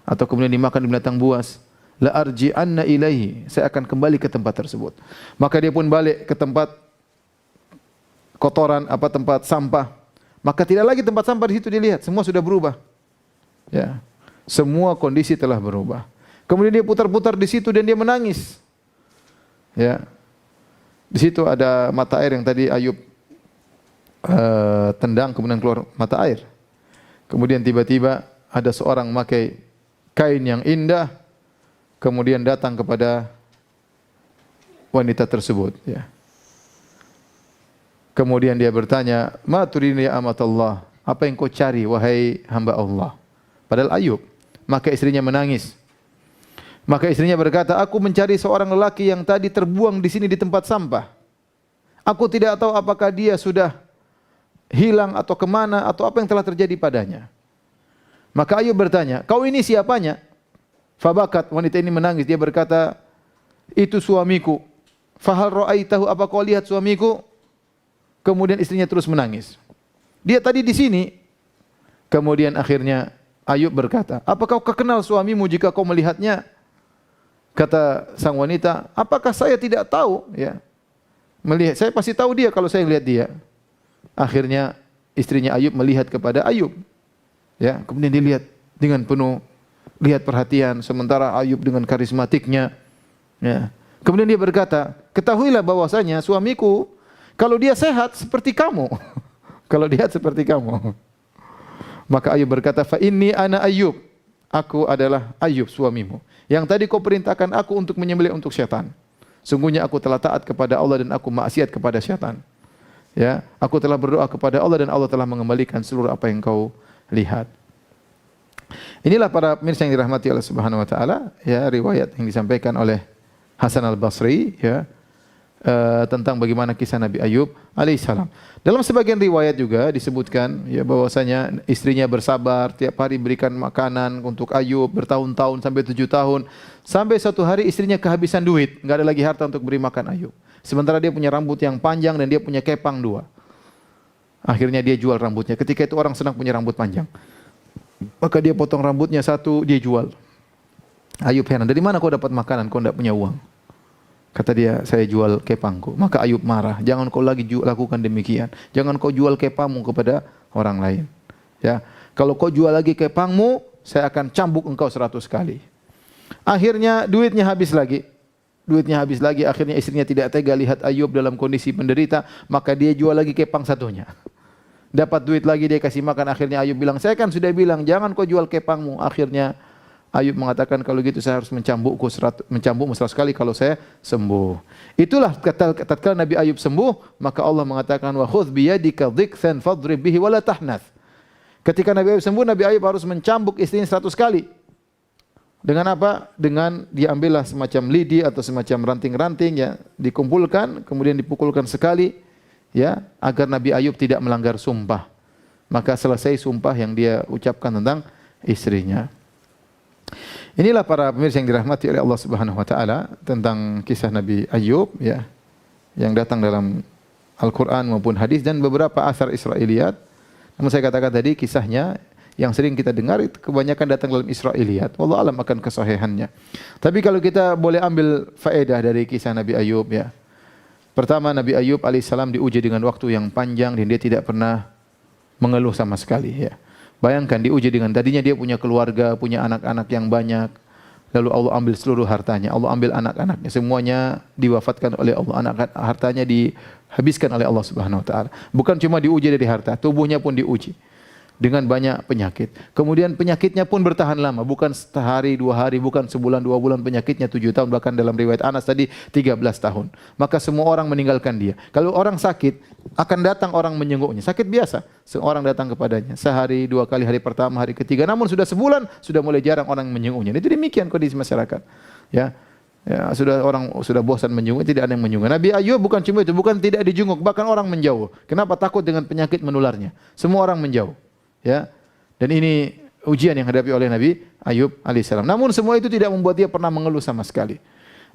atau kemudian dimakan binatang buas. La arji'anna ilaihi, saya akan kembali ke tempat tersebut. Maka dia pun balik ke tempat kotoran, tempat sampah. Maka tidak lagi tempat sampah di situ dilihat, semua sudah berubah. Ya. Semua kondisi telah berubah. Kemudian dia putar-putar di situ dan dia menangis. Ya. Di situ ada mata air yang tadi Ayub tendang, kemudian keluar mata air. Kemudian tiba-tiba ada seorang memakai kain yang indah, kemudian datang kepada wanita tersebut. Ya. Kemudian dia bertanya, "Ma turini ya amatallah?" Apa yang kau cari wahai hamba Allah? Padahal Ayub. Maka istrinya menangis. Maka istrinya berkata, "Aku mencari seorang lelaki yang tadi terbuang di sini di tempat sampah. Aku tidak tahu apakah dia sudah hilang atau kemana atau apa yang telah terjadi padanya." Maka Ayub bertanya, "Kau ini siapanya?" Fabakat, wanita ini menangis. Dia berkata, "Itu suamiku." Fahal ra'aitahu, apa kau lihat suamiku? Kemudian istrinya terus menangis. Dia tadi di sini. Kemudian akhirnya Ayub berkata, "Apakah kau kenal suamimu jika kau melihatnya?" Kata sang wanita, "Apakah saya tidak tahu?" Ya. Melihat, saya pasti tahu dia kalau saya lihat dia. Akhirnya istrinya Ayub melihat kepada Ayub. Ya, kemudian dilihat dengan penuh lihat perhatian, sementara Ayub dengan karismatiknya, ya. Kemudian dia berkata, "Ketahuilah bahwasanya suamiku kalau dia sehat seperti kamu." Kalau dia seperti kamu. Maka Ayub berkata, "Fa inni ana Ayub." Aku adalah Ayub suamimu. Yang tadi kau perintahkan aku untuk menyembelih untuk syaitan. Sungguhnya aku telah taat kepada Allah dan aku maksiat kepada syaitan. Ya, aku telah berdoa kepada Allah dan Allah telah mengembalikan seluruh apa yang kau lihat. Inilah para pemirsa yang dirahmati Allah Subhanahu wa taala, ya, riwayat yang disampaikan oleh Hasan Al-Basri, ya, tentang bagaimana kisah Nabi Ayub alaihissalam. Dalam sebagian riwayat juga disebutkan, ya, bahwasanya istrinya bersabar, tiap hari berikan makanan untuk Ayub bertahun-tahun sampai 7 tahun. Sampai suatu hari istrinya kehabisan duit, enggak ada lagi harta untuk beri makan Ayub. Sementara dia punya rambut yang panjang dan dia punya kepang 2. Akhirnya dia jual rambutnya. Ketika itu orang senang punya rambut panjang. Maka dia potong rambutnya 1, dia jual. Ayub heran, dari mana kau dapat makanan, kau tidak punya uang? Kata dia, saya jual kepangku. Maka Ayub marah, jangan kau lagi lakukan demikian. Jangan kau jual kepangmu kepada orang lain. Ya, kalau kau jual lagi kepangmu, saya akan cambuk engkau 100 kali. Akhirnya duitnya habis lagi. Akhirnya istrinya tidak tega lihat Ayub dalam kondisi penderita, maka dia jual lagi kepang satunya. Dapat duit lagi, dia kasih makan. Akhirnya Ayub bilang, saya kan sudah bilang jangan kau jual kepangmu. Akhirnya Ayub mengatakan, kalau gitu saya harus mencambukmu 100 kali kalau saya sembuh. Itulah tatkala Nabi Ayub sembuh, maka Allah mengatakan, wa khudh biyadika dhiksan fadrib bihi wala tahnath. Ketika Nabi Ayub sembuh, Nabi Ayub harus mencambuk istrinya 100 kali. Dengan apa? Dengan diambillah semacam lidi atau semacam ranting-ranting, ya, dikumpulkan, kemudian dipukulkan sekali, ya, agar Nabi Ayub tidak melanggar sumpah. Maka selesai sumpah yang dia ucapkan tentang istrinya. Inilah para pemirsa yang dirahmati oleh Allah Subhanahu wa taala tentang kisah Nabi Ayub, ya, yang datang dalam Al-Qur'an maupun hadis dan beberapa asar Israiliyat. Namun saya katakan tadi kisahnya yang sering kita dengar itu kebanyakan datang dalam Israiliyat. Wallahu alam akan kesahihannya. Tapi kalau kita boleh ambil faedah dari kisah Nabi Ayub, ya. Pertama, Nabi Ayub alaihissalam diuji dengan waktu yang panjang dan dia tidak pernah mengeluh sama sekali, ya. Bayangkan diuji dengan tadinya dia punya keluarga, punya anak-anak yang banyak. Lalu Allah ambil seluruh hartanya, Allah ambil anak-anaknya, semuanya diwafatkan oleh Allah, hartanya dihabiskan oleh Allah Subhanahu wa taala. Bukan cuma diuji dari harta, tubuhnya pun diuji dengan banyak penyakit. Kemudian penyakitnya pun bertahan lama, bukan sehari, 2 hari, bukan sebulan, 2 bulan, penyakitnya 7 tahun, bahkan dalam riwayat Anas tadi 13 tahun. Maka semua orang meninggalkan dia. Kalau orang sakit, akan datang orang menjenguknya. Sakit biasa, seorang datang kepadanya. Sehari, 2 kali, hari pertama, hari ketiga. Namun sudah sebulan, sudah mulai jarang orang menjenguknya. Itu demikian kondisi masyarakat. Ya. Ya, sudah bosan menjenguk, tidak ada yang menjenguk. Nabi Ayub bukan cuma itu, bukan tidak dijenguk, bahkan orang menjauh. Kenapa? Takut dengan penyakit menularnya. Semua orang menjauh. Ya, dan ini ujian yang dihadapi oleh Nabi Ayub alaihissalam. Namun semua itu tidak membuat dia pernah mengeluh sama sekali.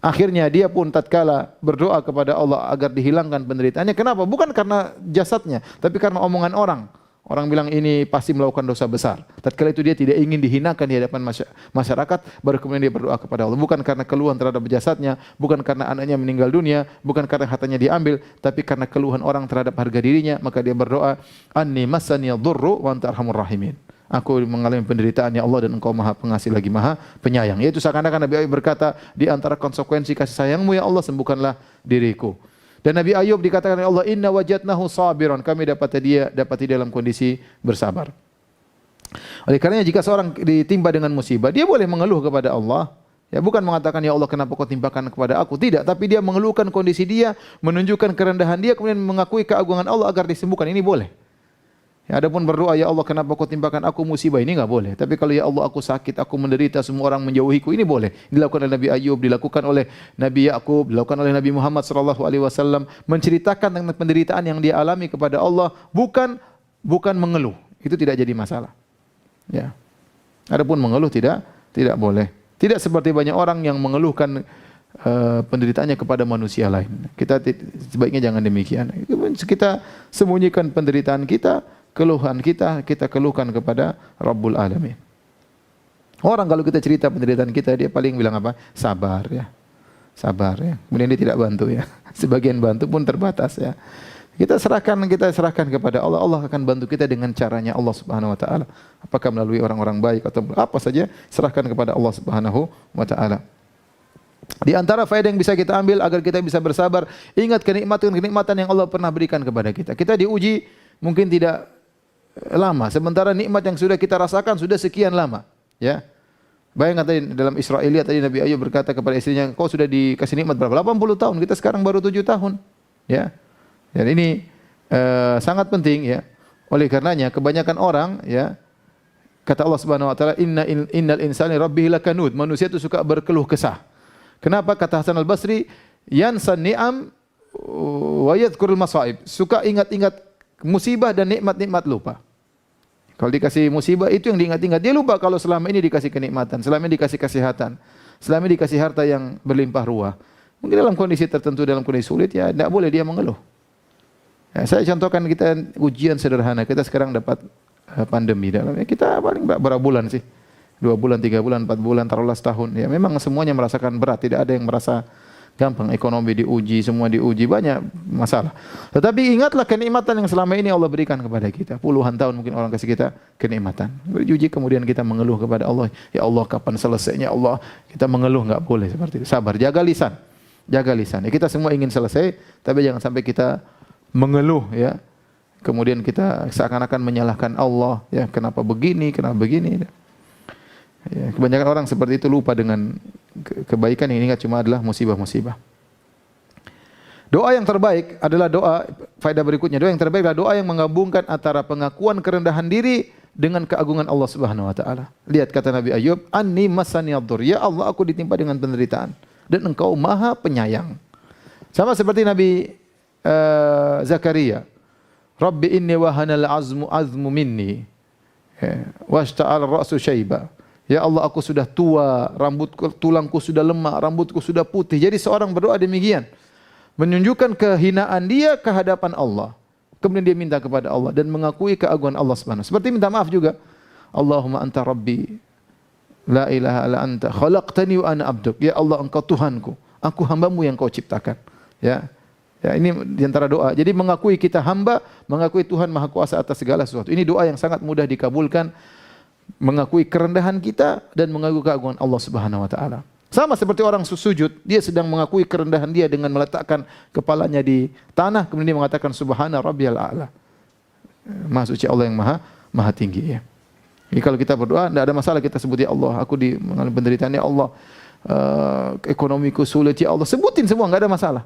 Akhirnya dia pun tatkala berdoa kepada Allah agar dihilangkan penderitaannya. Kenapa? Bukan karena jasadnya, tapi karena omongan orang. Orang bilang ini pasti melakukan dosa besar. Tatkala itu dia tidak ingin dihinakan di hadapan masyarakat, baru kemudian dia berdoa kepada Allah. Bukan karena keluhan terhadap jasadnya, bukan karena anaknya meninggal dunia, bukan karena hartanya diambil, tapi karena keluhan orang terhadap harga dirinya, maka dia berdoa, "Anni massani yadhurru wa anta arhamur rahimin." Aku mengalami penderitaan, ya Allah, dan Engkau Maha Pengasih lagi Maha Penyayang. Yaitu seakan-akan Nabi Ayub berkata, di antara konsekuensi kasih sayang-Mu, ya Allah, sembuhkanlah diriku. Dan Nabi Ayub dikatakan oleh Allah, inna wajadnahu sabiran, kami dapati dalam kondisi bersabar. Oleh karenanya jika seorang ditimpa dengan musibah, dia boleh mengeluh kepada Allah. Ya, bukan mengatakan, ya Allah kenapa kau timpakan kepada aku. Tidak, tapi dia mengeluhkan kondisi dia, menunjukkan kerendahan dia, kemudian mengakui keagungan Allah agar disembuhkan. Ini boleh. Ya, adapun berdoa, ya Allah kenapa kau timpakan aku musibah, ini enggak boleh. Tapi kalau ya Allah aku sakit, aku menderita, semua orang menjauhiku, ini boleh. Dilakukan oleh Nabi Ayub, dilakukan oleh Nabi Yakub, dilakukan oleh Nabi Muhammad sallallahu alaihi wasallam, menceritakan tentang penderitaan yang dia alami kepada Allah, bukan mengeluh. Itu tidak jadi masalah. Ya. Adapun mengeluh tidak boleh. Tidak seperti banyak orang yang mengeluhkan penderitaannya kepada manusia lain. Kita sebaiknya jangan demikian. Kita sembunyikan penderitaan kita, keluhan kita keluhkan kepada Rabbul Alamin. Orang kalau kita cerita penderitaan kita, dia paling bilang apa? Sabar, ya. Sabar, ya. Kemudian dia tidak bantu, ya. Sebagian bantu pun terbatas, ya. Kita serahkan kepada Allah. Allah akan bantu kita dengan caranya Allah Subhanahu wa taala. Apakah melalui orang-orang baik atau apa saja, serahkan kepada Allah Subhanahu wa taala. Di antara faedah yang bisa kita ambil agar kita bisa bersabar, ingat kenikmatan yang Allah pernah berikan kepada kita. Kita diuji mungkin tidak lama, sementara nikmat yang sudah kita rasakan sudah sekian lama, ya. Bayangkan tadi dalam Israiliyat tadi Nabi Ayub berkata kepada istrinya, "Kau sudah dikasih nikmat berapa? 80 tahun. Kita sekarang baru 7 tahun." Ya. Dan ini sangat penting ya. Oleh karenanya kebanyakan orang ya, kata Allah Subhanahu wa taala, innal insani rabbih lakanud. Manusia itu suka berkeluh kesah. Kenapa? Kata Hasan Al-Basri, yansan ni'am wa yadhkurul masaib. Suka ingat-ingat musibah dan nikmat-nikmat lupa. Kalau dikasih musibah itu yang diingat-ingat. Dia lupa kalau selama ini dikasih kenikmatan, selama ini dikasih kesehatan, selama ini dikasih harta yang berlimpah ruah. Mungkin dalam kondisi tertentu, dalam kondisi sulit ya tidak boleh dia mengeluh. Ya, saya contohkan kita ujian sederhana. Kita sekarang dapat pandemi dalamnya. Kita paling berapa bulan sih? 2 bulan, 3 bulan, 4 bulan, taruhlah setahun. Ya memang semuanya merasakan berat. Tidak ada yang merasa gampang. Ekonomi diuji, semua diuji, banyak masalah. Tetapi ingatlah kenikmatan yang selama ini Allah berikan kepada kita. Puluhan tahun mungkin orang kasih kita kenikmatan. Diuji kemudian kita mengeluh kepada Allah. Ya Allah, kapan selesainya Allah? Kita mengeluh, enggak boleh seperti itu. Sabar, jaga lisan. Jaga lisan. Ya, kita semua ingin selesai, tapi jangan sampai kita mengeluh ya. Kemudian kita seakan-akan menyalahkan Allah, ya kenapa begini, kenapa begini. Ya, kebanyakan orang seperti itu lupa dengan kebaikan, yang ingat cuma adalah musibah-musibah. Doa yang terbaik adalah doa, faedah berikutnya, doa yang terbaik adalah doa yang menggabungkan antara pengakuan kerendahan diri dengan keagungan Allah Subhanahu wa taala. Lihat kata Nabi Ayub, "Anni masaniyadh-dhur." Ya Allah, aku ditimpa dengan penderitaan dan Engkau Maha Penyayang. Sama seperti Nabi Zakaria. Rabbi inni wahanal azmu minni washta'al ra'su syaiba. Ya Allah, aku sudah tua, tulangku sudah lemah, rambutku sudah putih. Jadi seorang berdoa demikian, menunjukkan kehinaan dia ke hadapan Allah. Kemudian dia minta kepada Allah dan mengakui keagungan Allah Subhanahu. Seperti minta maaf juga. Allahumma anta rabbi, la ilaha illa anta, khalaqtani wa ana abduk. Ya Allah, Engkau Tuhanku, aku hambamu yang Kau ciptakan. Ya. Ya, ini di antara doa. Jadi mengakui kita hamba, mengakui Tuhan Maha Kuasa atas segala sesuatu. Ini doa yang sangat mudah dikabulkan. Mengakui kerendahan kita dan mengakui keagungan Allah Subhanahu wa taala. Sama seperti orang sujud, dia sedang mengakui kerendahan dia dengan meletakkan kepalanya di tanah, kemudian dia mengatakan subhana rabbiyal a'la. Maha suci Allah yang maha tinggi ya. Jadi kalau kita berdoa tidak ada masalah kita sebut ya Allah, aku mengalami penderitaan ya Allah, ekonomiku sulit ya Allah, sebutin semua enggak ada masalah.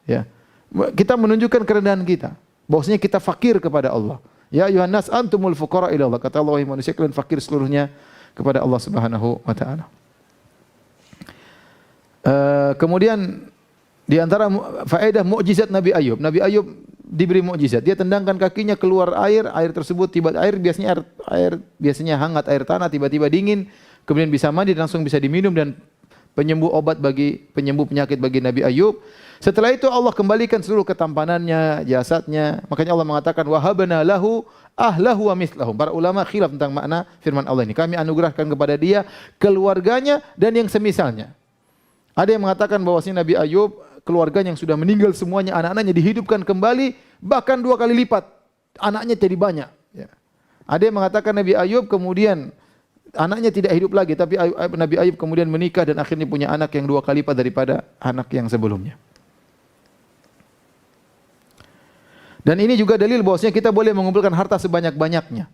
Ya. Kita menunjukkan kerendahan kita, bahwasanya kita fakir kepada Allah. Ya ayuhan nas antumul fuqara ila Allah. Kata Allah, wahai manusia kalian fakir seluruhnya kepada Allah Subhanahu wa taala. Kemudian di antara faedah mukjizat Nabi Ayub. Nabi Ayub diberi mukjizat. Dia tendangkan kakinya keluar air, air tersebut air biasanya hangat, air tanah tiba-tiba dingin, kemudian bisa mandi dan langsung bisa diminum dan penyembuh penyakit bagi Nabi Ayub. Setelah itu Allah kembalikan seluruh ketampanannya, jasadnya. Makanya Allah mengatakan wahabna lahu ahlahu wa mithlahum. Para ulama khilaf tentang makna firman Allah ini. Kami anugerahkan kepada dia keluarganya dan yang semisalnya. Ada yang mengatakan bahwasanya Nabi Ayub keluarganya yang sudah meninggal semuanya, anak-anaknya dihidupkan kembali, bahkan 2 kali lipat. Anaknya jadi banyak. Ya. Ada yang mengatakan Nabi Ayub kemudian anaknya tidak hidup lagi, tapi Nabi Ayub kemudian menikah dan akhirnya punya anak yang 2 kali lipat daripada anak yang sebelumnya. Dan ini juga dalil bahwasanya kita boleh mengumpulkan harta sebanyak-banyaknya.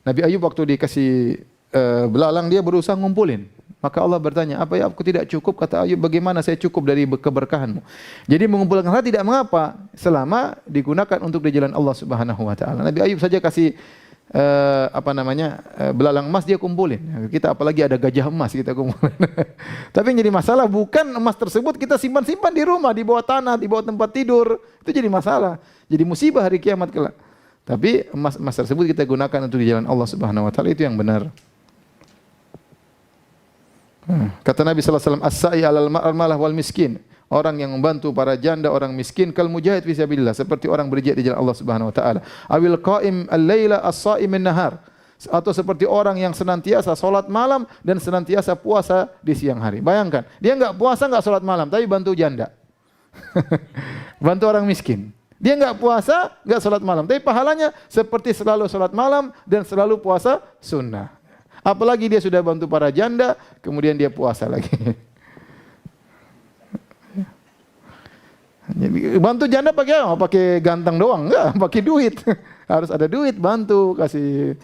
Nabi Ayub waktu dikasih belalang dia berusaha ngumpulin. Maka Allah bertanya, apa ya aku tidak cukup? Kata Ayub, bagaimana saya cukup dari keberkahanmu? Jadi mengumpulkan harta tidak mengapa selama digunakan untuk di jalan Allah Subhanahu wa taala. Nabi Ayub saja kasih belalang emas dia kumpulin. Kita apalagi ada gajah emas kita kumpulin. Tapi yang jadi masalah bukan emas tersebut kita simpan-simpan di rumah, di bawah tanah, di bawah tempat tidur. Itu jadi masalah. Jadi musibah hari kiamat kelak. Tapi emas tersebut kita gunakan untuk di jalan Allah Subhanahu wa taala, itu yang benar. Kata Nabi sallallahu alaihi wasallam, as-sa'i 'alal malah wal miskin. Orang yang membantu para janda, orang miskin, kal mujahid fi sabilillah, seperti orang berjihad di jalan Allah Subhanahu wa taala. Awil qa'im al-laila as-sha'im an-nahar. Atau seperti orang yang senantiasa salat malam dan senantiasa puasa di siang hari. Bayangkan, dia enggak puasa, enggak salat malam, tapi bantu janda. Bantu orang miskin. Dia enggak puasa, enggak salat malam, tapi pahalanya seperti selalu salat malam dan selalu puasa sunnah. Apalagi dia sudah bantu para janda, kemudian dia puasa lagi. Jadi bantu janda pakai apa? Pakai ganteng doang? Enggak, pakai duit. Harus ada duit bantu, kasih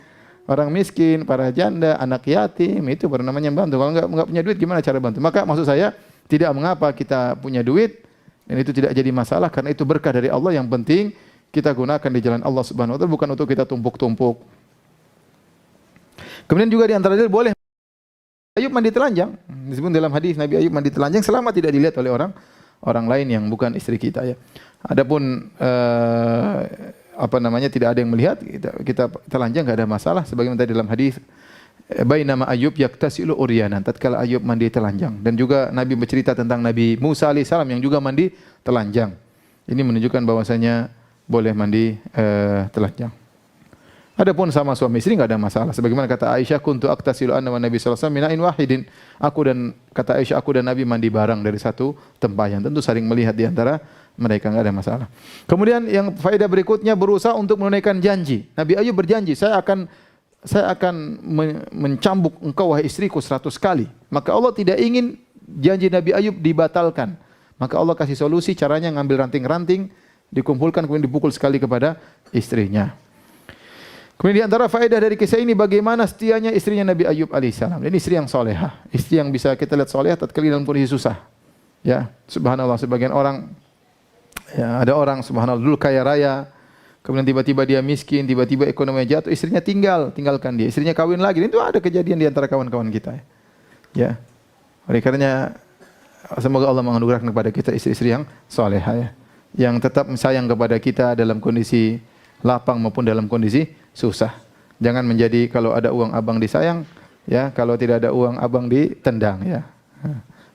orang miskin, para janda, anak yatim, itu baru namanya bantu. Kalau enggak punya duit gimana cara bantu? Maka maksud saya tidak mengapa kita punya duit dan itu tidak jadi masalah karena itu berkah dari Allah. Yang penting kita gunakan di jalan Allah Subhanahu wa taala, bukan untuk kita tumpuk-tumpuk. Kemudian juga di antara dalil boleh Ayub mandi telanjang. Disebut dalam hadis Nabi Ayub mandi telanjang selama tidak dilihat oleh orang lain yang bukan istri kita ya. Adapun tidak ada yang melihat, kita telanjang enggak ada masalah sebagaimana tadi dalam hadis bainama Ayub yaktasilu uryanan, tatkala Ayub mandi telanjang. Dan juga Nabi bercerita tentang Nabi Musa alaihissalam yang juga mandi telanjang. Ini menunjukkan bahwasanya boleh mandi telanjang. Adapun sama suami istri enggak ada masalah. Sebagaimana kata Aisyah, kuntu aktasilu anna wa Nabi sallallahu alaihi wasallam mina'in wahidin. Aku dan Nabi mandi barang dari satu tempayan. Tentu saling melihat di antara mereka, enggak ada masalah. Kemudian yang faedah berikutnya, berusaha untuk menunaikan janji. Nabi Ayub berjanji, saya akan mencambuk engkau wahai istriku 100 kali. Maka Allah tidak ingin janji Nabi Ayub dibatalkan. Maka Allah kasih solusi, caranya ngambil ranting-ranting, dikumpulkan kemudian dipukul sekali kepada istrinya. Kemudian di antara faedah dari kisah ini bagaimana setianya istrinya Nabi Ayub alaihissalam. Ini istri yang solehah, istri yang bisa kita lihat solehah tatkala dalam kondisi susah. Ya, subhanallah, sebagian orang, ya, ada orang subhanallah dulu kaya raya, kemudian tiba-tiba dia miskin, tiba-tiba ekonominya jatuh, istrinya tinggalkan dia, istrinya kawin lagi. Itu ada kejadian di antara kawan-kawan kita. Ya, oleh karenanya semoga Allah menganugerahkan kepada kita istri-istri yang solehah, ya, yang tetap sayang kepada kita dalam kondisi lapang maupun dalam kondisi susah. Jangan menjadi kalau ada uang abang disayang, ya, kalau tidak ada uang abang ditendang, ya.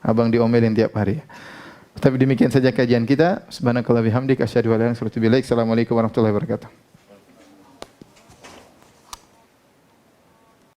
Abang diomelin tiap hari. Tapi demikian saja kajian kita. Subhanakallahumma bihamdika asyhadu an la ilaha illa anta astaghfiruka wa atubu ilaik. Assalamualaikum warahmatullahi wabarakatuh.